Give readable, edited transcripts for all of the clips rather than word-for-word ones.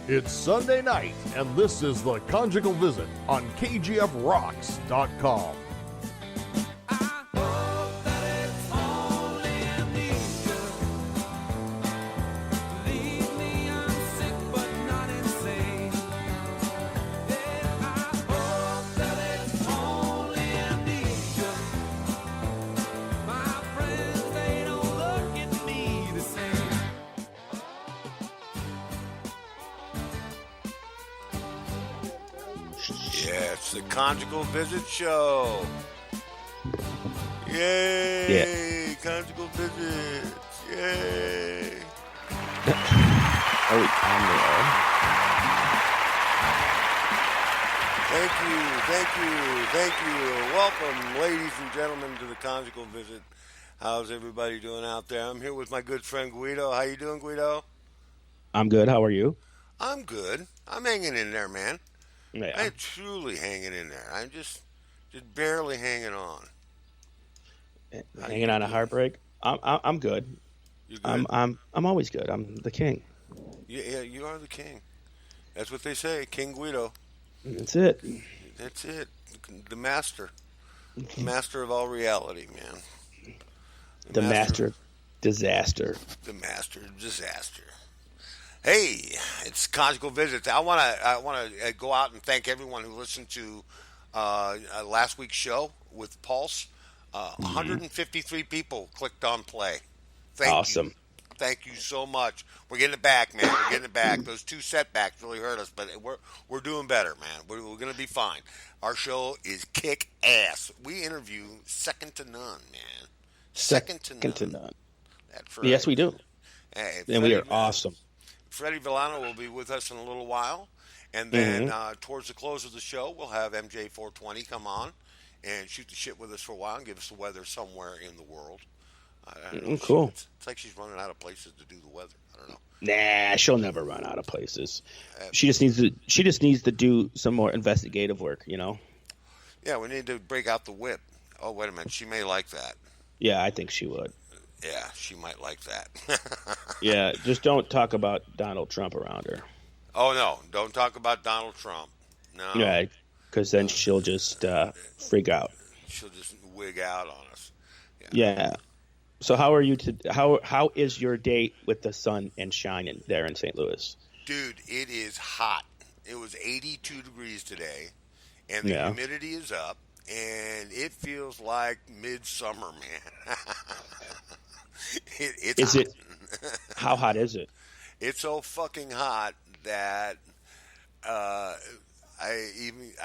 It's Sunday night, and this is the Conjugal Visit on KGFRocks.com. The Conjugal Visit Show. Yay! Yeah. Conjugal Visits. Yay! Are we on there? Thank you. Welcome, ladies and gentlemen, to the Conjugal Visit. How's everybody doing out there? I'm here with my good friend Guido. How you doing, Guido? I'm good. How are you? I'm good. I'm hanging in there, man. Yeah. I'm truly hanging in there. I'm just barely hanging on. Hanging on a heartbreak. I'm good. You're good? I'm always good. I'm the king. Yeah, you are the king. That's what they say, King Guido. That's it. That's it. The master. The master of all reality, man. The master of disaster. The master of disaster. Hey, it's Conjugal Visits. I want to go out and thank everyone who listened to last week's show with Pulse. 153 people clicked on play. Awesome. You. Thank you so much. We're getting it back, man. We're getting it back. Those two setbacks really hurt us, but we're doing better, man. We're going to be fine. Our show is kick ass. We interview second to none, man. Second to none. That's right. Yes, we do. Hey, and we are awesome. Freddy Villano will be with us in a little while. And then towards the close of the show, we'll have MJ420 come on and shoot the shit with us for a while and give us the weather somewhere in the world. I don't know. Cool. It's like she's running out of places to do the weather. I don't know. Nah, she'll never run out of places. She just needs to do some more investigative work, you know? Yeah, we need to break out the whip. Oh, wait a minute. She may like that. Yeah, I think she would. Yeah, she might like that. Yeah, just don't talk about Donald Trump around her. Oh, no. Don't talk about Donald Trump. No. Right, because then she'll just freak out. She'll just wig out on us. Yeah. So how are you how is your day with the sun and shining there in St. Louis? Dude, it is hot. It was 82 degrees today, and the humidity is up, and it feels like midsummer, man. It's hot. How hot is it? It's so fucking hot that I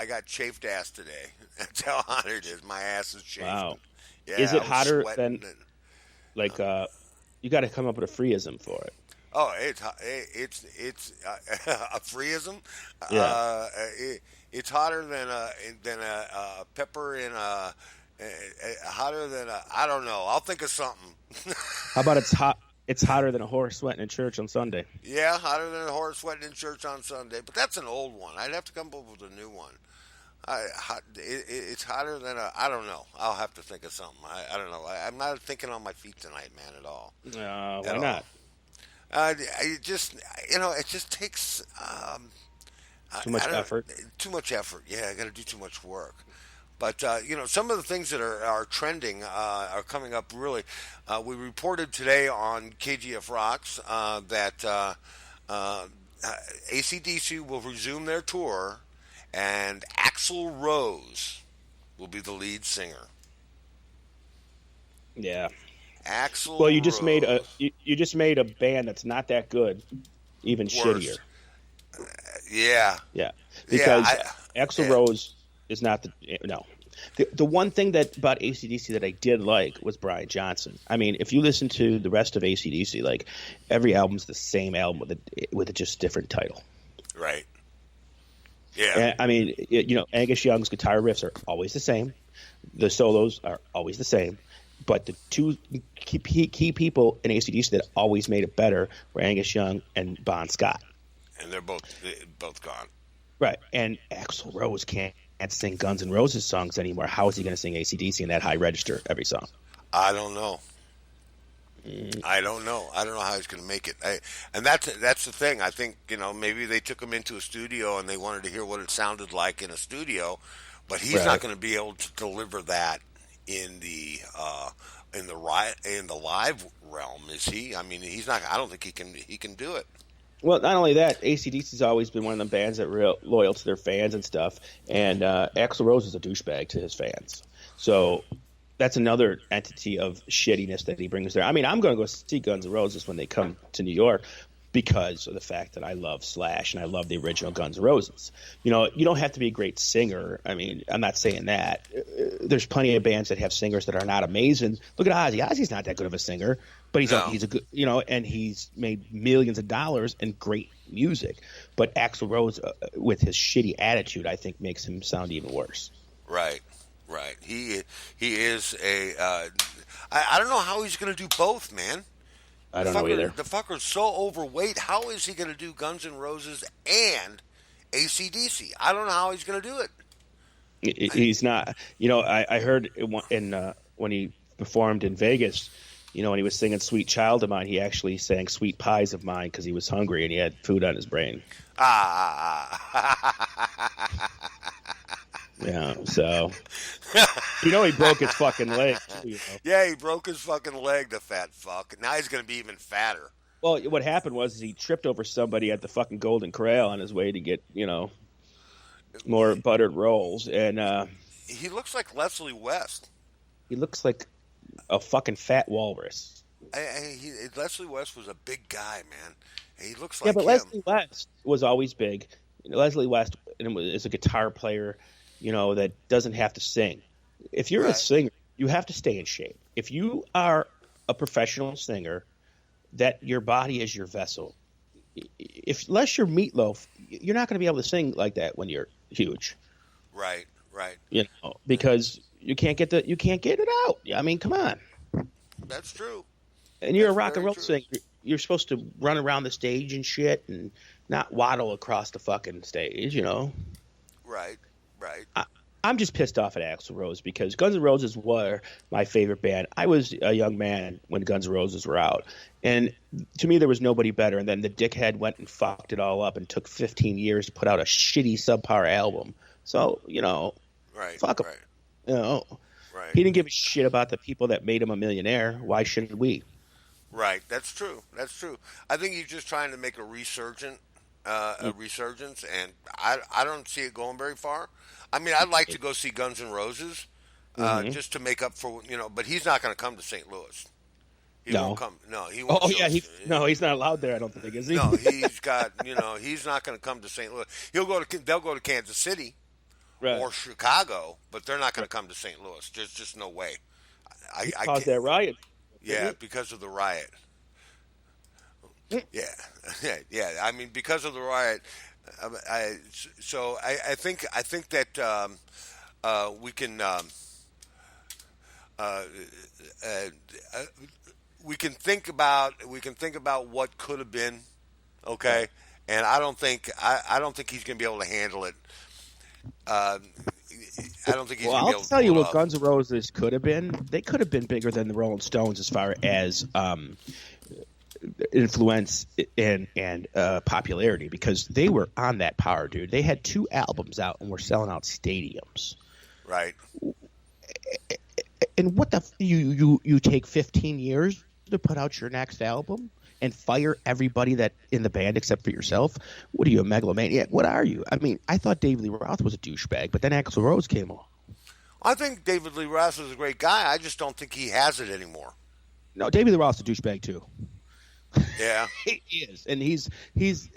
got chafed ass today. That's how hot it is. My ass is chafed. Wow. Yeah, is it hotter than like you got to come up with a freeism for it? Oh, it's a freeism. Yeah. It's hotter than a pepper in a hotter than a, I don't know. I'll think of something. How about it's hot? It's hotter than a horse sweating in church on Sunday. Yeah, hotter than a horse sweating in church on Sunday. But that's an old one. I'd have to come up with a new one. It's hotter than a, I don't know. I'll have to think of something. I don't know. I'm not thinking on my feet tonight, man, at all. Why not? It just takes too much effort. Too much effort. Yeah, I got to do too much work. But, some of the things that are trending are coming up really. We reported today on KGF Rocks that AC/DC will resume their tour, and Axl Rose will be the lead singer. Yeah. Axl Well, you just made a band that's not that good even worse. Shittier. Yeah. Because Axl Rose is not the one thing that about AC/DC that I did like was Brian Johnson. I mean, if you listen to the rest of AC/DC, like every album's the same album with a just different title. Right. Yeah. And, I mean, Angus Young's guitar riffs are always the same. The solos are always the same. But the two key people in AC/DC that always made it better were Angus Young and Bon Scott. And they're both gone. Right. And Axl Rose can't sing Guns N' Roses songs anymore. How is he going to sing AC/DC in that high register every song? I don't know. I don't know. I don't know how he's going to make it. And that's the thing. I think maybe they took him into a studio and they wanted to hear what it sounded like in a studio, but he's not Right. going to be able to deliver that in the in the live realm, is he? I mean, he's not. I don't think he can do it. Well, not only that, AC/DC's always been one of them bands that real loyal to their fans and stuff. And Axl Rose is a douchebag to his fans, so that's another entity of shittiness that he brings there. I mean, I'm going to go see Guns N' Roses when they come to New York because of the fact that I love Slash and I love the original Guns N' Roses. You don't have to be a great singer. I mean, I'm not saying that. There's plenty of bands that have singers that are not amazing. Look at Ozzy. Ozzy's not that good of a singer, but he's No. he's a good, and he's made millions of dollars and great music. But Axl Rose, with his shitty attitude, I think makes him sound even worse. Right. Right. He is a. I don't know how he's going to do both, man. I don't know either. The fucker's so overweight. How is he going to do Guns N' Roses and AC/DC? I don't know how he's going to do it. He's not. I heard when he performed in Vegas, when he was singing "Sweet Child of Mine," he actually sang "Sweet Pies of Mine" because he was hungry and he had food on his brain. Yeah, so he broke his fucking leg too. Yeah, he broke his fucking leg, the fat fuck. Now he's going to be even fatter. Well, what happened was he tripped over somebody at the fucking Golden Corral on his way to get more buttered rolls, and He looks like Leslie West. he looks like a fucking fat walrus. Leslie West was a big guy, man. He looks Yeah, like but him. Leslie West was always big. Leslie West is a guitar player, that doesn't have to sing. If you're a Right. singer, you have to stay in shape. If you are a professional singer, that your body is your vessel. Unless you're Meatloaf, you're not going to be able to sing like that when you're huge. Right. Because you can't get it out. I mean, come on. That's true. And you're That's a rock and very roll true. singer. You're supposed to run around the stage and shit and not waddle across the fucking stage, Right. I'm just pissed off at Axl Rose because Guns N' Roses were my favorite band. I was a young man when Guns N' Roses were out. And to me, there was nobody better. And then the dickhead went and fucked it all up and took 15 years to put out a shitty subpar album. So, Right. fuck him. Right. Right. He didn't give a shit about the people that made him a millionaire. Why shouldn't we? Right. That's true. I think he's just trying to make a resurgence, and I don't see it going very far. I mean, I'd like to go see Guns N' Roses, just to make up for but he's not going to come to St. Louis. He No. won't come. No, he won't. Oh, show yeah. us- He's not allowed there, I don't think, is he? No, he's got. He's not going to come to St. Louis. They'll go to Kansas City Right. or Chicago, but they're not going to come to St. Louis. There's just no way. I Caused can't. that riot. Yeah, because of the riot. Yeah, yeah. I mean, because of the riot. I think that we can we can think about what could have been. Okay, and I don't think he's going to be able to handle it. I don't think he's Well, going to be I'll able to tell you pull it what off. Guns N' Roses could have been. They could have been bigger than the Rolling Stones as far as influence and popularity because they were on that power, dude. They had 2 albums out and were selling out stadiums. Right. And what the you take 15 years to put out your next album and fire everybody that in the band except for yourself? What are you, a megalomaniac? What are you? I mean, I thought David Lee Roth was a douchebag, but then Axl Rose came along. I think David Lee Roth is a great guy. I just don't think he has it anymore. No, David Lee Roth's a douchebag too. Yeah. He is, and he's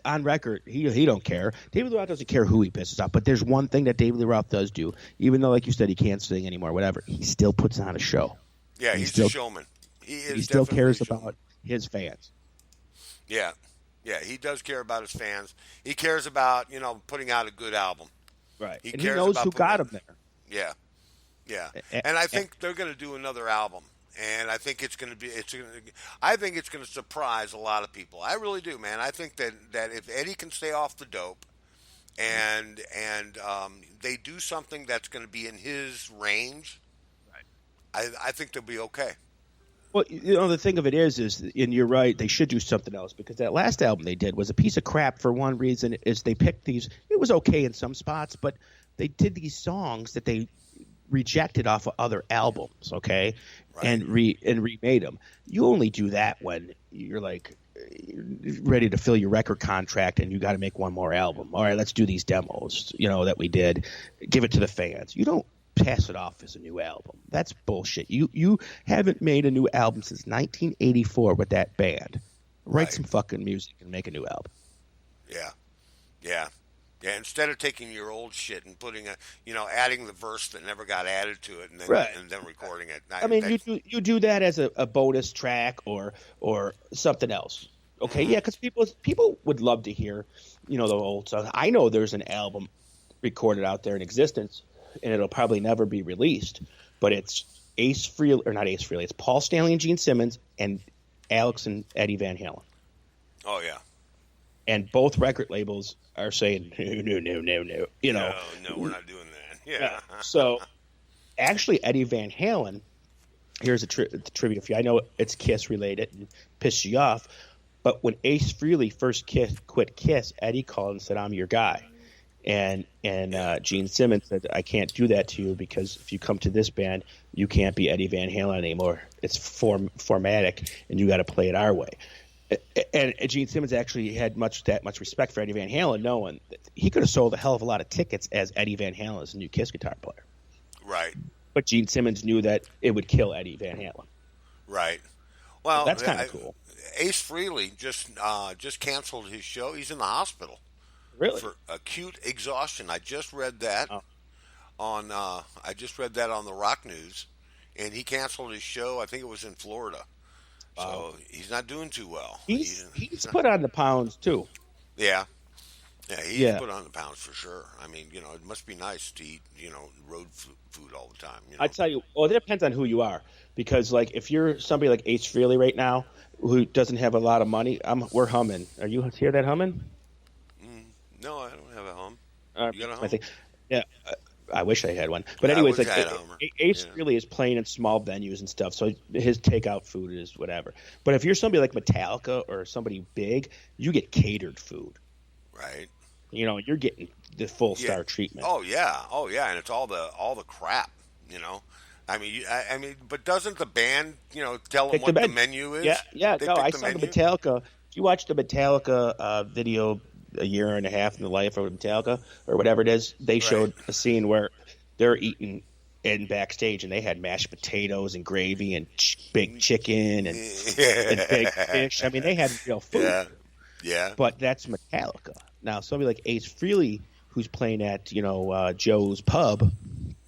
on record. He don't care. David Lee Roth doesn't care who he pisses off. But there's one thing that David Lee Roth does do, even though, like you said, he can't sing anymore. Whatever, he still puts on a show. Yeah, he's a showman. He still cares about his fans. Yeah, he does care about his fans. He cares about putting out a good album. Right, He and he cares knows about who got putting- him there. Yeah, and I think they're going to do another album, and I think it's going to be I think it's going to surprise a lot of people. I really do, man. I think that if Eddie can stay off the dope, and they do something that's going to be in his range, I think they'll be okay. Well, the thing of it is, and you're right, they should do something else because that last album they did was a piece of crap for one reason is they picked these. It was okay in some spots, but they did these songs that they rejected off of other albums, okay, Right. and remade them. You only do that when you're like ready to fill your record contract and you got to make one more album. All right, let's do these demos, that we did. Give it to the fans. You don't pass it off as a new album. That's bullshit. You haven't made a new album since 1984 with that band. Write Right. some fucking music and make a new album. Yeah. Instead of taking your old shit and putting adding the verse that never got added to it, and then Right. and then recording it. I mean, you do that as a bonus track or something else. Okay, yeah, because people would love to hear, the old songs. I know there's an album recorded out there in existence, and it'll probably never be released. But it's not Ace Frehley. It's Paul Stanley and Gene Simmons and Alex and Eddie Van Halen. Oh yeah. And both record labels are saying no. No, we're not doing that. Yeah. So, actually, Eddie Van Halen. Here's a trivia for you. I know it's Kiss related and pissed you off, but when Ace Frehley first quit Kiss, Eddie called and said, "I'm your guy." And Gene Simmons said, "I can't do that to you because if you come to this band, you can't be Eddie Van Halen anymore. It's formatic, and you got to play it our way." And Gene Simmons actually had that much respect for Eddie Van Halen, knowing that he could have sold a hell of a lot of tickets as Eddie Van Halen as a new Kiss guitar player. Right. But Gene Simmons knew that it would kill Eddie Van Halen. Right. Well, That's kind of cool. Ace Frehley just canceled his show. He's in the hospital. Really? For acute exhaustion. I just read that on the Rock News, and he canceled his show. I think it was in Florida. So he's not doing too well. He's put on the pounds too. Yeah. Yeah, he's put on the pounds for sure. I mean, it must be nice to eat, road food all the time. I tell you, well, it depends on who you are. Because, like, if you're somebody like Ace Frehley right now who doesn't have a lot of money, we're humming. Are you hear that humming? No, I don't have a hum. You got a hum? I think, yeah. I wish I had one. But I anyways, wish like I had a Hummer. Ace Yeah. really is playing in small venues and stuff, so his takeout food is whatever. But if you're somebody like Metallica or somebody big, you get catered food. Right. You're getting the full star treatment. Oh yeah, and it's all the crap. I mean, but doesn't the band, tell them what the menu is? Yeah. They No, pick I the saw the menu? Metallica. If you watch the Metallica video, a year and a half in the life of Metallica or whatever it is, they showed a scene where they're eating in backstage and they had mashed potatoes and gravy and baked chicken and baked fish. I mean, they had real food. Yeah. But that's Metallica. Now, somebody like Ace Frehley, who's playing at Joe's Pub,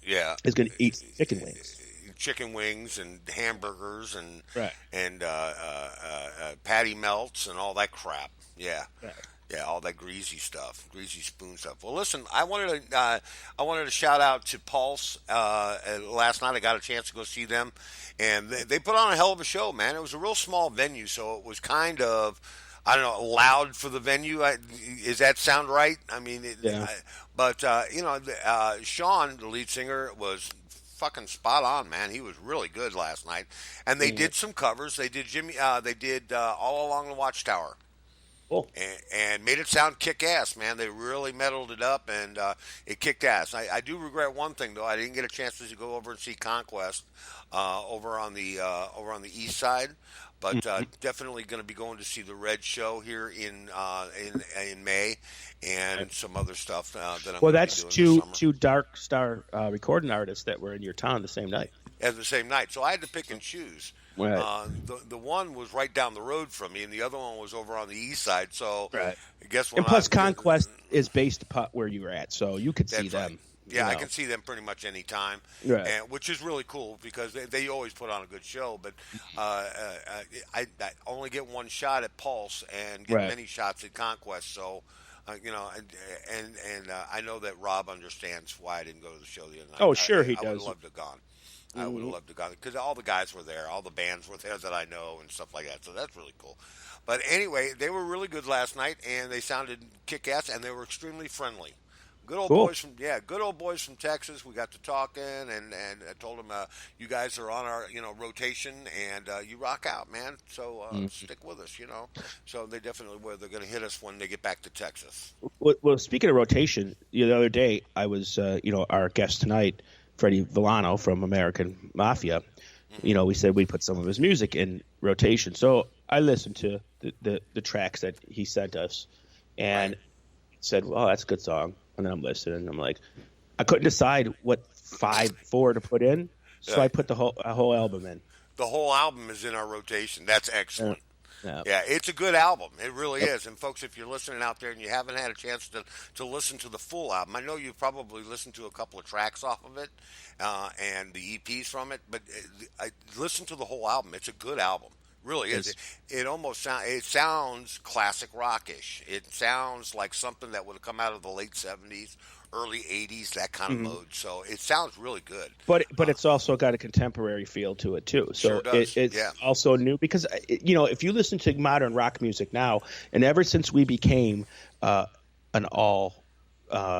is going to eat chicken wings. Chicken wings and hamburgers and Right. and patty melts and all that crap. Yeah. Right. Yeah, all that greasy stuff, greasy spoon stuff. Well, listen, I wanted to shout out to Pulse. Last night I got a chance to go see them, and they put on a hell of a show, man. It was a real small venue, so it was kind of, I don't know, loud for the venue. Does that sound right? I mean, Sean, the lead singer, was fucking spot on, man. He was really good last night, and they did some covers. They did All Along the Watchtower. Cool. And made it sound kick-ass, man. They really metaled it up, and it kicked ass. I do regret one thing, though. I didn't get a chance to go over and see Conquest over on the east side, but definitely going to be going to see the Red Show here in May, and some other stuff that I'm. Well, gonna that's be doing this summer. two Dark Star recording artists that were in your town the same night. At the same night, so I had to pick and choose. Right. The one was right down the road from me, and the other one was over on the east side. So, right. Guess what? And plus, Conquest is based upon where you were at, so you could see them. Right. Yeah, I can see them pretty much any time, right. Which is really cool because they always put on a good show. But I only get one shot at Pulse and get many shots at Conquest. So, and I know that Rob understands why I didn't go to the show the other night. Oh, sure, he does. does. I would have loved to have gone. I would have loved to have gone because all the guys were there, all the bands were there that I know and stuff like that. So that's really cool. But anyway, they were really good last night, and they sounded kick-ass, and they were extremely friendly. Cool. Good old boys from Texas. We got to talking, and I told them, you guys are on our rotation, and you rock out, man. So stick with us, So they definitely will. They're going to hit us when they get back to Texas. Well, speaking of rotation, the other day I was, our guest tonight, Freddy Villano from American Mafia. We said we put some of his music in rotation, so I listened to the tracks that he sent us, and said, "Well, that's a good song." And then I'm listening, and I'm like, I couldn't decide what 4 to put in, so I put the whole album in. The whole album is in our rotation. That's excellent. Yeah. Yeah, it's a good album. It really is. And folks, if you're listening out there and you haven't had a chance to listen to the full album, I know you've probably listened to a couple of tracks off of it and the EPs from it, but listen to the whole album. It's a good album. Really is. It almost sounds classic rockish. It sounds like something that would have come out of the late '70s, early '80s, that kind of mode. So it sounds really good. But it's also got a contemporary feel to it too. So sure does. It's also new because if you listen to modern rock music now, and ever since we became an all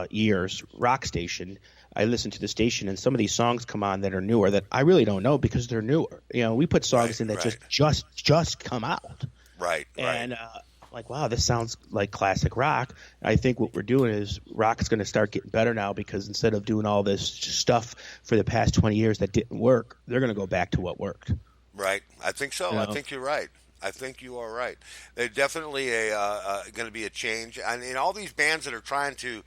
years rock station, I listen to the station, and some of these songs come on that are newer that I really don't know because they're newer. We put songs in that just come out. Right. And like, wow, this sounds like classic rock. I think what we're doing is rock is going to start getting better now because instead of doing all this stuff for the past 20 years that didn't work, they're going to go back to what worked. Right. I think so. I think you're right. I think you are right. There's definitely going to be a change, and all these bands that are trying to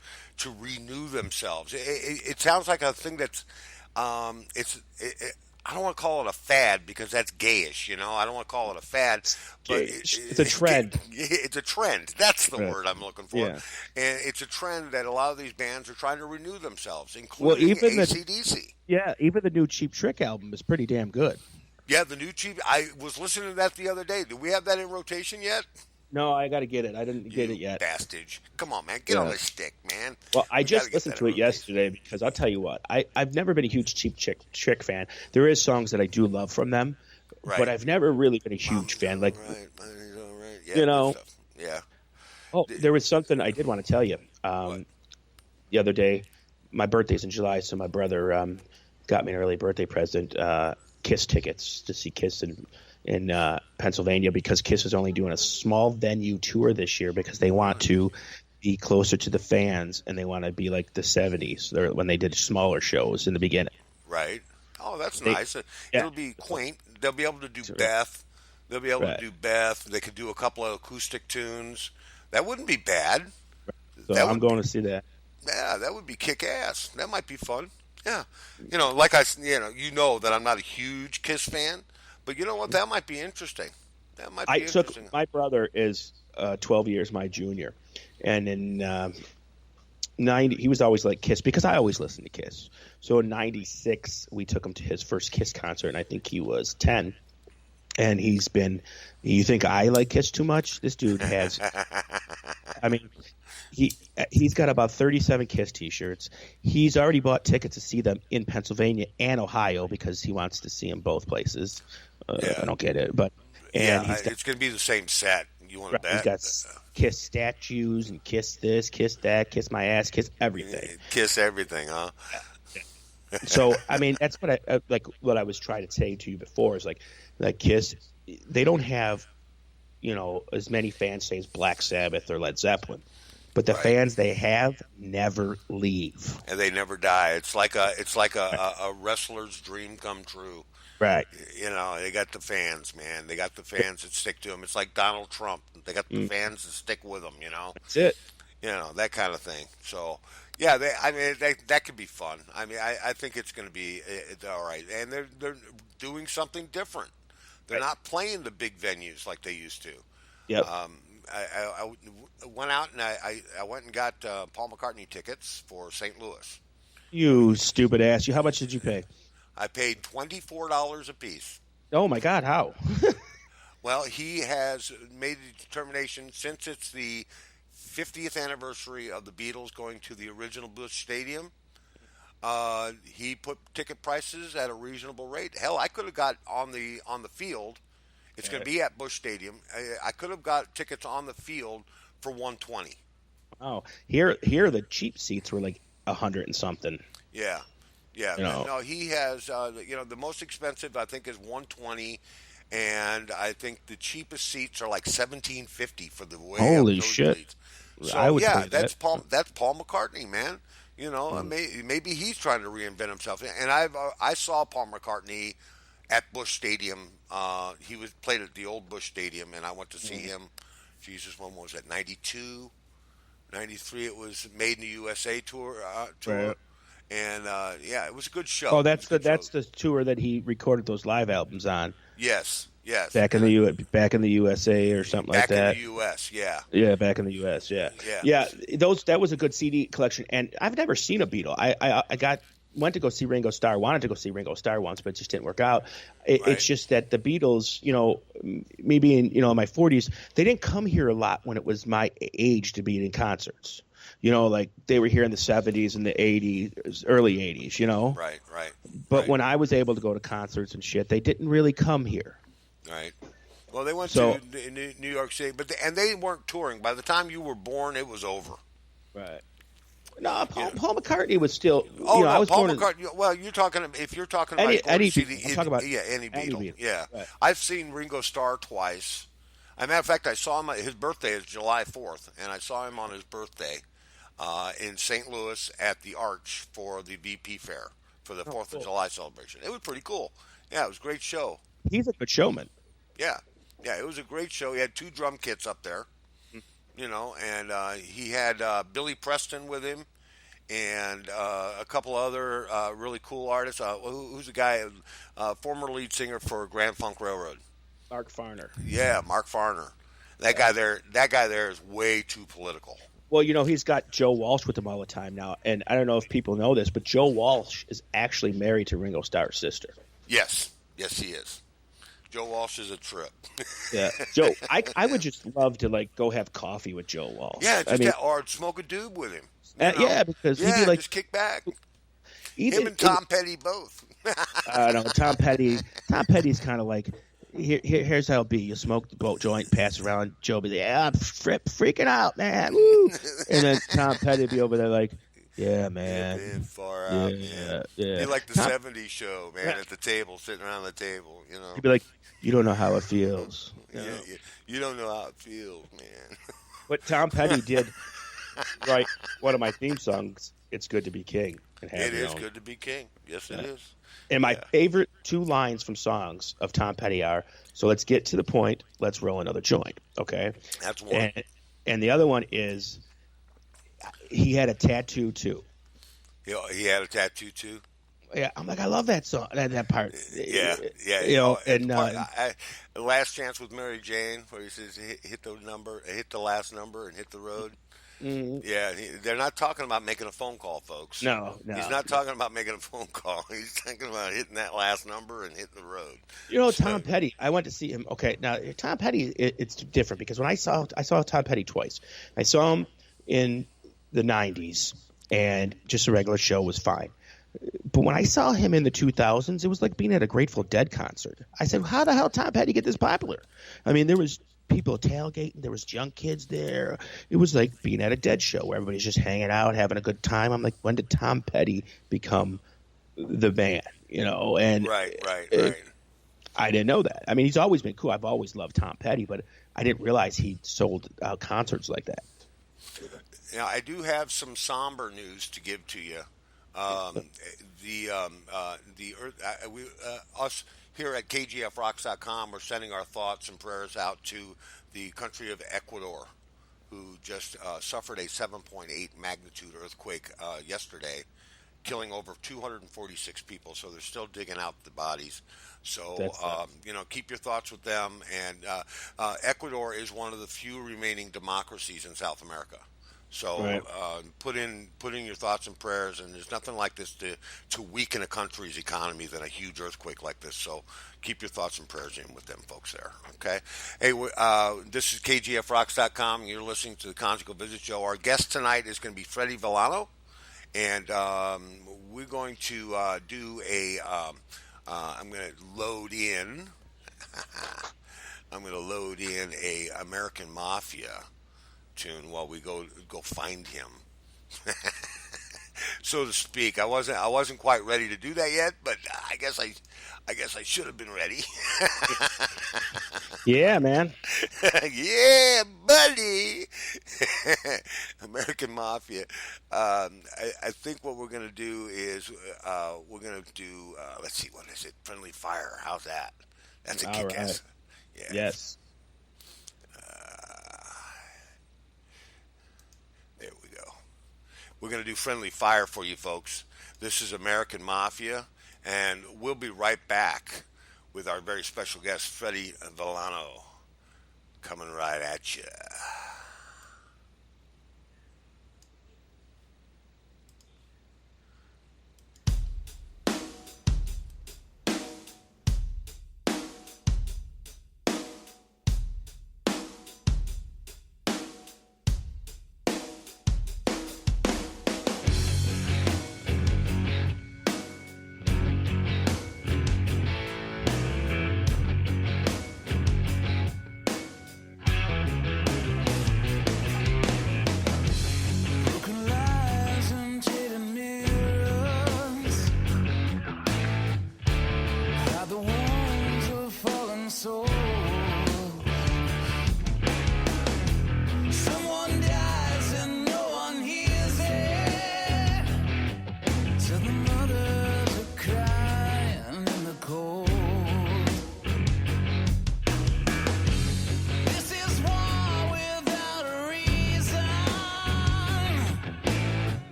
renew themselves. It sounds like a thing that's I don't want to call it a fad because that's gayish, I don't want to call it a fad, but it's a trend. It's a trend. That's the word I'm looking for. Yeah. And it's a trend that a lot of these bands are trying to renew themselves, including AC/DC. Even the new Cheap Trick album is pretty damn good. Yeah, the new Cheap. I was listening to that the other day. Do we have that in rotation yet? No, I got to get it. I didn't get it yet. Bastard. Come on, man. Get on the stick, man. Well, I just listened to it yesterday because I'll tell you what. I've never been a huge Cheap Trick fan. There is songs that I do love from them, but I've never really been a huge fan. Like, Yeah. Yeah. Oh, there was something I did want to tell you. The other day, my birthday's in July, so my brother got me an early birthday present, Kiss tickets to see Kiss in Pennsylvania because Kiss is only doing a small venue tour this year because they want to be closer to the fans and they want to be like the 70s when they did smaller shows in the beginning. Right. Oh, that's nice. It'll be quaint. They'll be able to do Beth. They'll be able to do Beth. They could do a couple of acoustic tunes. That wouldn't be bad. So I'm going to see that. Yeah, that would be kick-ass. That might be fun. Yeah. Like that I'm not a huge Kiss fan, but you know what? That might be interesting. My brother is 12 years my junior, and in 90, he was always like Kiss because I always listened to Kiss. So in 96, we took him to his first Kiss concert, and I think he was 10. And you think I like Kiss too much? This dude has, I mean, he's got about 37 Kiss T-shirts. He's already bought tickets to see them in Pennsylvania and Ohio because he wants to see them both places. I don't get it, but it's going to be the same set. You want to bet? He's got Kiss statues and Kiss this, Kiss that, Kiss my ass, Kiss everything. Kiss everything, huh? So I mean, that's what I like. What I was trying to say to you before is like Kiss, they don't have as many fans say as Black Sabbath or Led Zeppelin. But the fans they have never leave, and they never die. It's like a wrestler's dream come true. Right. They got the fans, man. They got the fans that stick to them. It's like Donald Trump. They got the fans that stick with them. That's it. That kind of thing. So, yeah, that could be fun. I mean, I think it's going to be all right. And they're doing something different. They're not playing the big venues like they used to. Yep. I went out and I went and got Paul McCartney tickets for St. Louis. You stupid ass! How much did you pay? I paid $24 a piece. Oh my God! How? Well, he has made a determination since it's the 50th anniversary of the Beatles going to the original Busch Stadium. He put ticket prices at a reasonable rate. Hell, I could have got on the field. It's going to be at Busch Stadium. I could have got tickets on the field for $120. Oh, here the cheap seats were like 100 and something. Yeah, yeah. You know, No, he has. The most expensive I think is 120, and I think the cheapest seats are like 1750 for the way up holy shit! nosebleeds. I So would yeah, pay that. That's Paul McCartney, man. Mm. Maybe he's trying to reinvent himself. And I saw Paul McCartney at Bush Stadium. He was played at the old Bush Stadium, and I went to see him. Jesus, when was that? 92, 93. It was Made in the USA tour, Right. and yeah, it was a good show. Oh, It was a good show. that's the tour that he recorded those live albums on Yes, yes. back in back in the USA or something like Back in that. the U.S. Yeah, Yeah, back in the U.S. Yeah, yeah, yeah. That was a good CD collection, and I've never seen a Beatle. I went to go see Ringo Starr. Wanted to go see Ringo Starr once, but it just didn't work out. Right. It's just that the Beatles, maybe in my 40s, they didn't come here a lot when it was my age to be in concerts. Like they were here in the 70s and the 80s, early 80s. Right, right. But right. when I was able to go to concerts and shit, they didn't really come here. Right. Well, they went So- to New York City, and they weren't touring. By the time you were born, it was over. Right. No, Paul McCartney was still. Oh no, I was Paul born in- McCartney. Well, if you're talking about Eddie see Beatle. I'm talking about Eddie Eddie Beatle. Beatle. Yeah, Right. I've seen Ringo Starr twice. As a matter of fact, I saw him. His birthday is July 4th, and I saw him on his birthday in St. Louis at the Arch for the VP Fair for the 4th of July celebration. It was pretty cool. Yeah, it was a great show. He's a good showman. Yeah, it was a great show. He had 2 drum kits up there, and he had Billy Preston with him, and a couple other really cool artists. Who's the guy, former lead singer for Grand Funk Railroad? Mark Farner. Yeah, Mark Farner. That guy there is way too political. Well, he's got Joe Walsh with him all the time now, and I don't know if people know this, but Joe Walsh is actually married to Ringo Starr's sister. Yes, he is. Joe Walsh is a trip. Yeah, Joe. I would just love to go have coffee with Joe Walsh. Yeah, or smoke a doob with him. Yeah, because he'd be like, just kick back. even, Him and Tom Petty both. I don't know. Tom Petty's kind of like, here's how it'll be. You smoke the boat joint, pass it around. Joe be like, yeah, I'm freaking out, man. Woo. And then Tom Petty be over there like, yeah, man. Yeah, far out, yeah. Be like the 70s show, man, at the table, sitting around the table, He'd be like, you don't know how it feels. You don't know how it feels, man. But Tom Petty did write one of my theme songs, It's Good to Be King. And have It your is own. good to be king. Yes, it is. And my favorite 2 lines from songs of Tom Petty are, so let's get to the point, let's roll another joint, okay? That's one. And the other one is, he had a tattoo too. He had a tattoo too. Yeah, I'm like, I love that song, that part. Yeah. Last Chance with Mary Jane, where he says, hit the last number, and hit the road. Mm-hmm. Yeah, they're not talking about making a phone call, folks. No. He's not talking about making a phone call. He's talking about hitting that last number and hitting the road. Tom Petty, I went to see him. Okay, now Tom Petty, it's different because when I saw Tom Petty twice. I saw him in the 90s, and just a regular show was fine. But when I saw him in the 2000s, it was like being at a Grateful Dead concert. I said, how the hell Tom Petty get this popular? I mean, there was people tailgating. There was young kids there. It was like being at a Dead show where everybody's just hanging out, having a good time. I'm like, when did Tom Petty become the man? And Right. I didn't know that. I mean, he's always been cool. I've always loved Tom Petty, but I didn't realize he sold out concerts like that. Now, I do have some somber news to give to you. Us here at KGFRocks.com, we're sending our thoughts and prayers out to the country of Ecuador, who just suffered a 7.8 magnitude earthquake yesterday, killing over 246 people. So they're still digging out the bodies. So, keep your thoughts with them. And Ecuador is one of the few remaining democracies in South America. So right. Put in your thoughts and prayers, and there's nothing like this to weaken a country's economy than a huge earthquake like this. So keep your thoughts and prayers in with them folks there, okay? Hey, this is KGFRocks.com, and you're listening to the Conjugal Visit Show. Our guest tonight is going to be Freddy Villano, and we're going to do I'm going to load in a American Mafia tune while we go find him, so to speak. I wasn't quite ready to do that yet, but I guess I should have been ready. Yeah, man. Yeah, buddy. American Mafia. I think what we're gonna do is we're gonna do. Let's see, what is it? Friendly Fire. How's that? That's a All kick-ass. right. Yeah. Yes. There we go. We're gonna do Friendly Fire for you folks. This is American Mafia, and we'll be right back with our very special guest, Freddy Villano, coming right at you.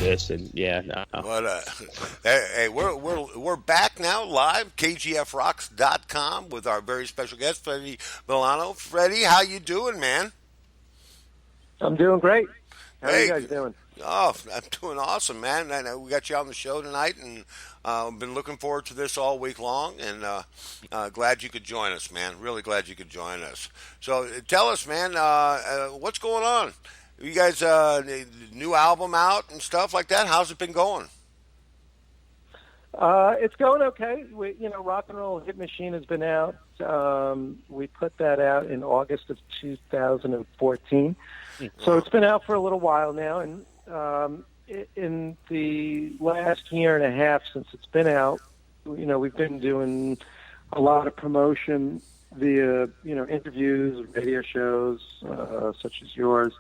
this, and no. But hey, we're back now live, kgfrocks.com with our very special guest, Freddy Villano. Freddy, how you doing, man? I'm doing great. How are Hey, you guys doing? Oh, I'm doing awesome, man. We got you on the show tonight, and I've been looking forward to this all week long, and glad you could join us, man. Really glad you could join us. So tell us, man, what's going on? You guys, new album out and stuff like that? How's it been going? It's going okay. Rock and Roll Hit Machine has been out. We put that out in August of 2014. So it's been out for a little while now, and in the last year and a half since it's been out, we've been doing a lot of promotion via, interviews, radio shows, such as yours.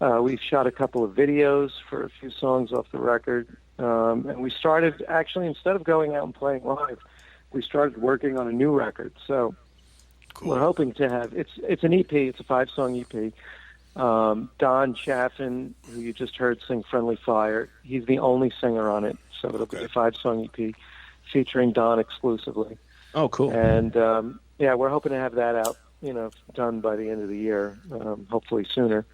We shot a couple of videos for a few songs off the record, and we started, actually, instead of going out and playing live, we started working on a new record. So cool. We're hoping to have, it's an EP, it's a 5-song EP. Don Chaffin, who you just heard sing Friendly Fire, he's the only singer on it, so it'll be a 5-song EP featuring Don exclusively. Oh, cool. And we're hoping to have that out, done by the end of the year, hopefully sooner.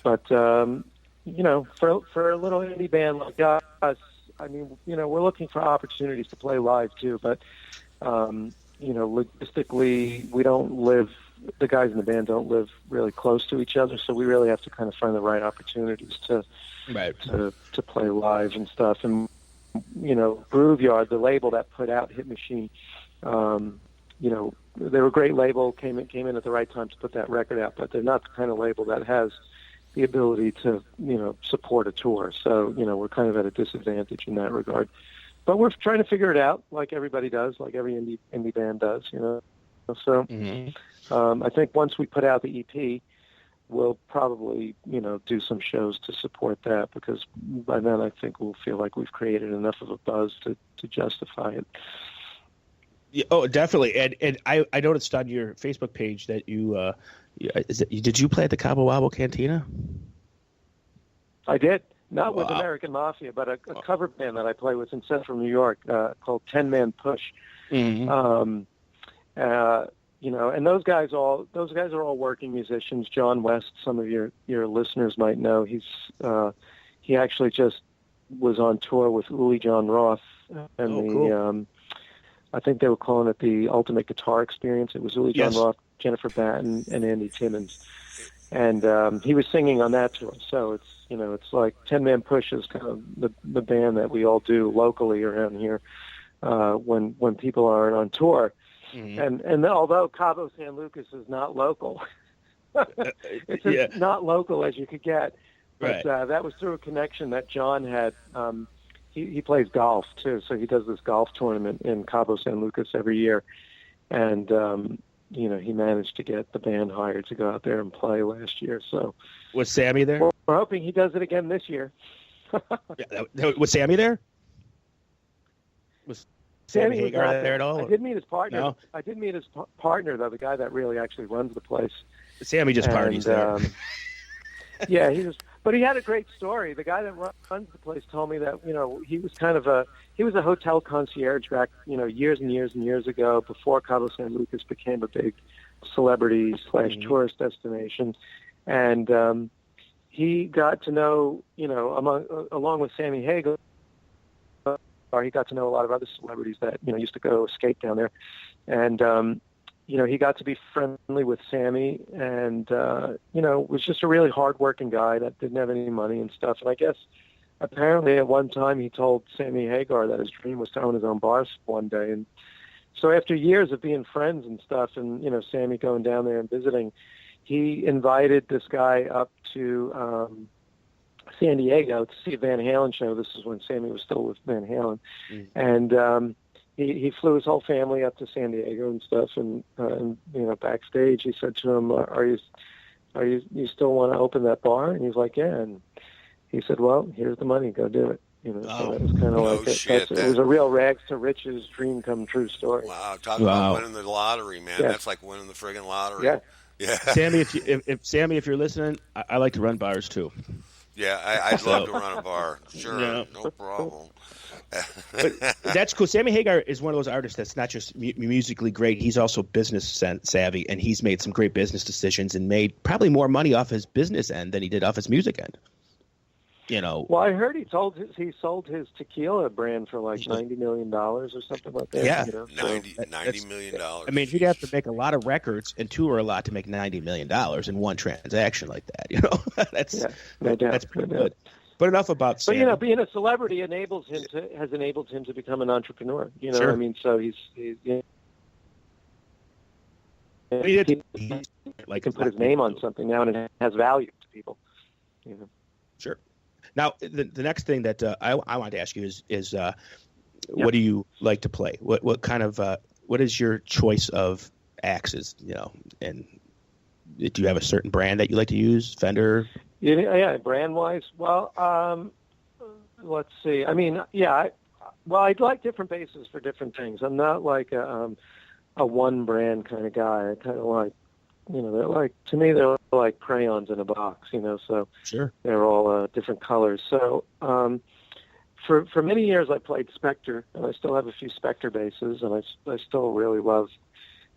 But for a little indie band like us, I mean, we're looking for opportunities to play live too, but logistically, the guys in the band don't live really close to each other, so we really have to kind of find the right opportunities to play live and stuff. And Grooveyard, the label that put out Hit Machine, they were a great label, came in at the right time to put that record out, but they're not the kind of label that has the ability to support a tour. So we're kind of at a disadvantage in that regard. But we're trying to figure it out, like everybody does, like every indie band does. So. Mm-hmm. I think once we put out the EP, we'll probably, do some shows to support that, because by then I think we'll feel like we've created enough of a buzz to justify it. Yeah, oh, definitely. And I noticed on your Facebook page that did you play at the Cabo Wabo Cantina? I did. Not with American Mafia, but a cover band that I play with in Central New York called 10 Man Push. Mm-hmm. And those guys are all working musicians. John West, some of your listeners might know. He actually just was on tour with Uli John Roth, and cool. I think they were calling it the Ultimate Guitar Experience. It was Uli John Roth, Jennifer Batten, and Andy Timmons, and he was singing on that tour. So it's like 10 Man Push is kind of the band that we all do locally around here when people aren't on tour. Mm-hmm. And although Cabo San Lucas is not local, it's as not local as you could get. But that was through a connection that John had. He plays golf too, so he does this golf tournament in Cabo San Lucas every year, and he managed to get the band hired to go out there and play last year. So was Sammy there? We're hoping he does it again this year. Was Sammy there? Was Sammy Hagar there at all? I did meet his partner. No? I did meet his partner, though, the guy that really actually runs the place. Sammy just parties there. Yeah, but he had a great story. The guy that runs the place told me that, he was he was a hotel concierge back, years and years and years ago, before Cabo San Lucas became a big celebrity / tourist destination. And he got to know, along with Sammy Hagar, he got to know a lot of other celebrities that, used to go skate down there. And, he got to be friendly with Sammy and, was just a really hardworking guy that didn't have any money and stuff. And I guess apparently at one time he told Sammy Hagar that his dream was to own his own bars one day. And so after years of being friends and stuff and, Sammy going down there and visiting, he invited this guy up to San Diego to see a Van Halen show. This is when Sammy was still with Van Halen. And he flew his whole family up to San Diego and stuff. And backstage he said to him, "Are you still want to open that bar?" And he's like, "Yeah." And he said, "Well, here's the money. Go do it." So that was kind of like it. It was a real rags to riches, dream come true story. Wow, talk about winning the lottery, man. Yeah. That's like winning the friggin' lottery. Yeah. Yeah. Sammy, if you're listening, I like to run bars too. Yeah, I'd love to run a bar. Sure, Yeah. no problem. But that's cool. Sammy Hagar is one of those artists that's not just musically great. He's also business savvy, and he's made some great business decisions and made probably more money off his business end than he did off his music end. Well, I heard he sold his tequila brand for like $90 million or something like that. Yeah, $90 million. I mean, you'd have to make a lot of records and tour a lot to make $90 million in one transaction like that. That's pretty good. But enough about Sammy. But being a celebrity has enabled him to become an entrepreneur. Sure. I mean, so he's like can put his name on something now, and it has value to people. Sure. Now, the next thing that I wanted to ask you is what do you like to play? What kind of what is your choice of axes? And do you have a certain brand that you like to use? Fender? Yeah, brand wise. Well, let's see. I mean, I'd like different basses for different things. I'm not like a one brand kind of guy. I kind of like. They're like, to me, they're like crayons in a box, so sure. They're all different colors. So for many years I played Spectre, and I still have a few Spectre basses, and I still really love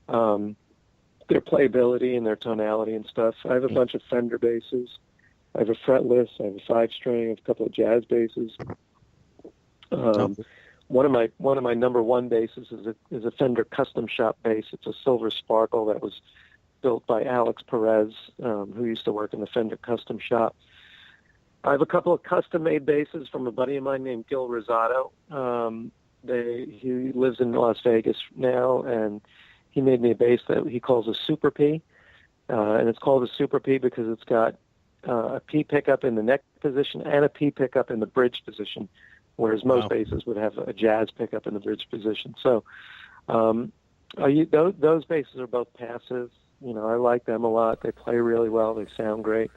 their playability and their tonality and stuff. I have a bunch of Fender basses. I have a fretless, I have a 5-string, I have a couple of jazz basses. One of my number one basses is a Fender custom shop bass. It's a Silver Sparkle that was built by Alex Perez, who used to work in the Fender custom shop. I have a couple of custom-made basses from a buddy of mine named Gil Rosado. He lives in Las Vegas now, and he made me a bass that he calls a Super P, and it's called a Super P because it's got a P pickup in the neck position and a P pickup in the bridge position, whereas most basses would have a jazz pickup in the bridge position. So those basses are both passive. I like them a lot. They play really well. They sound great.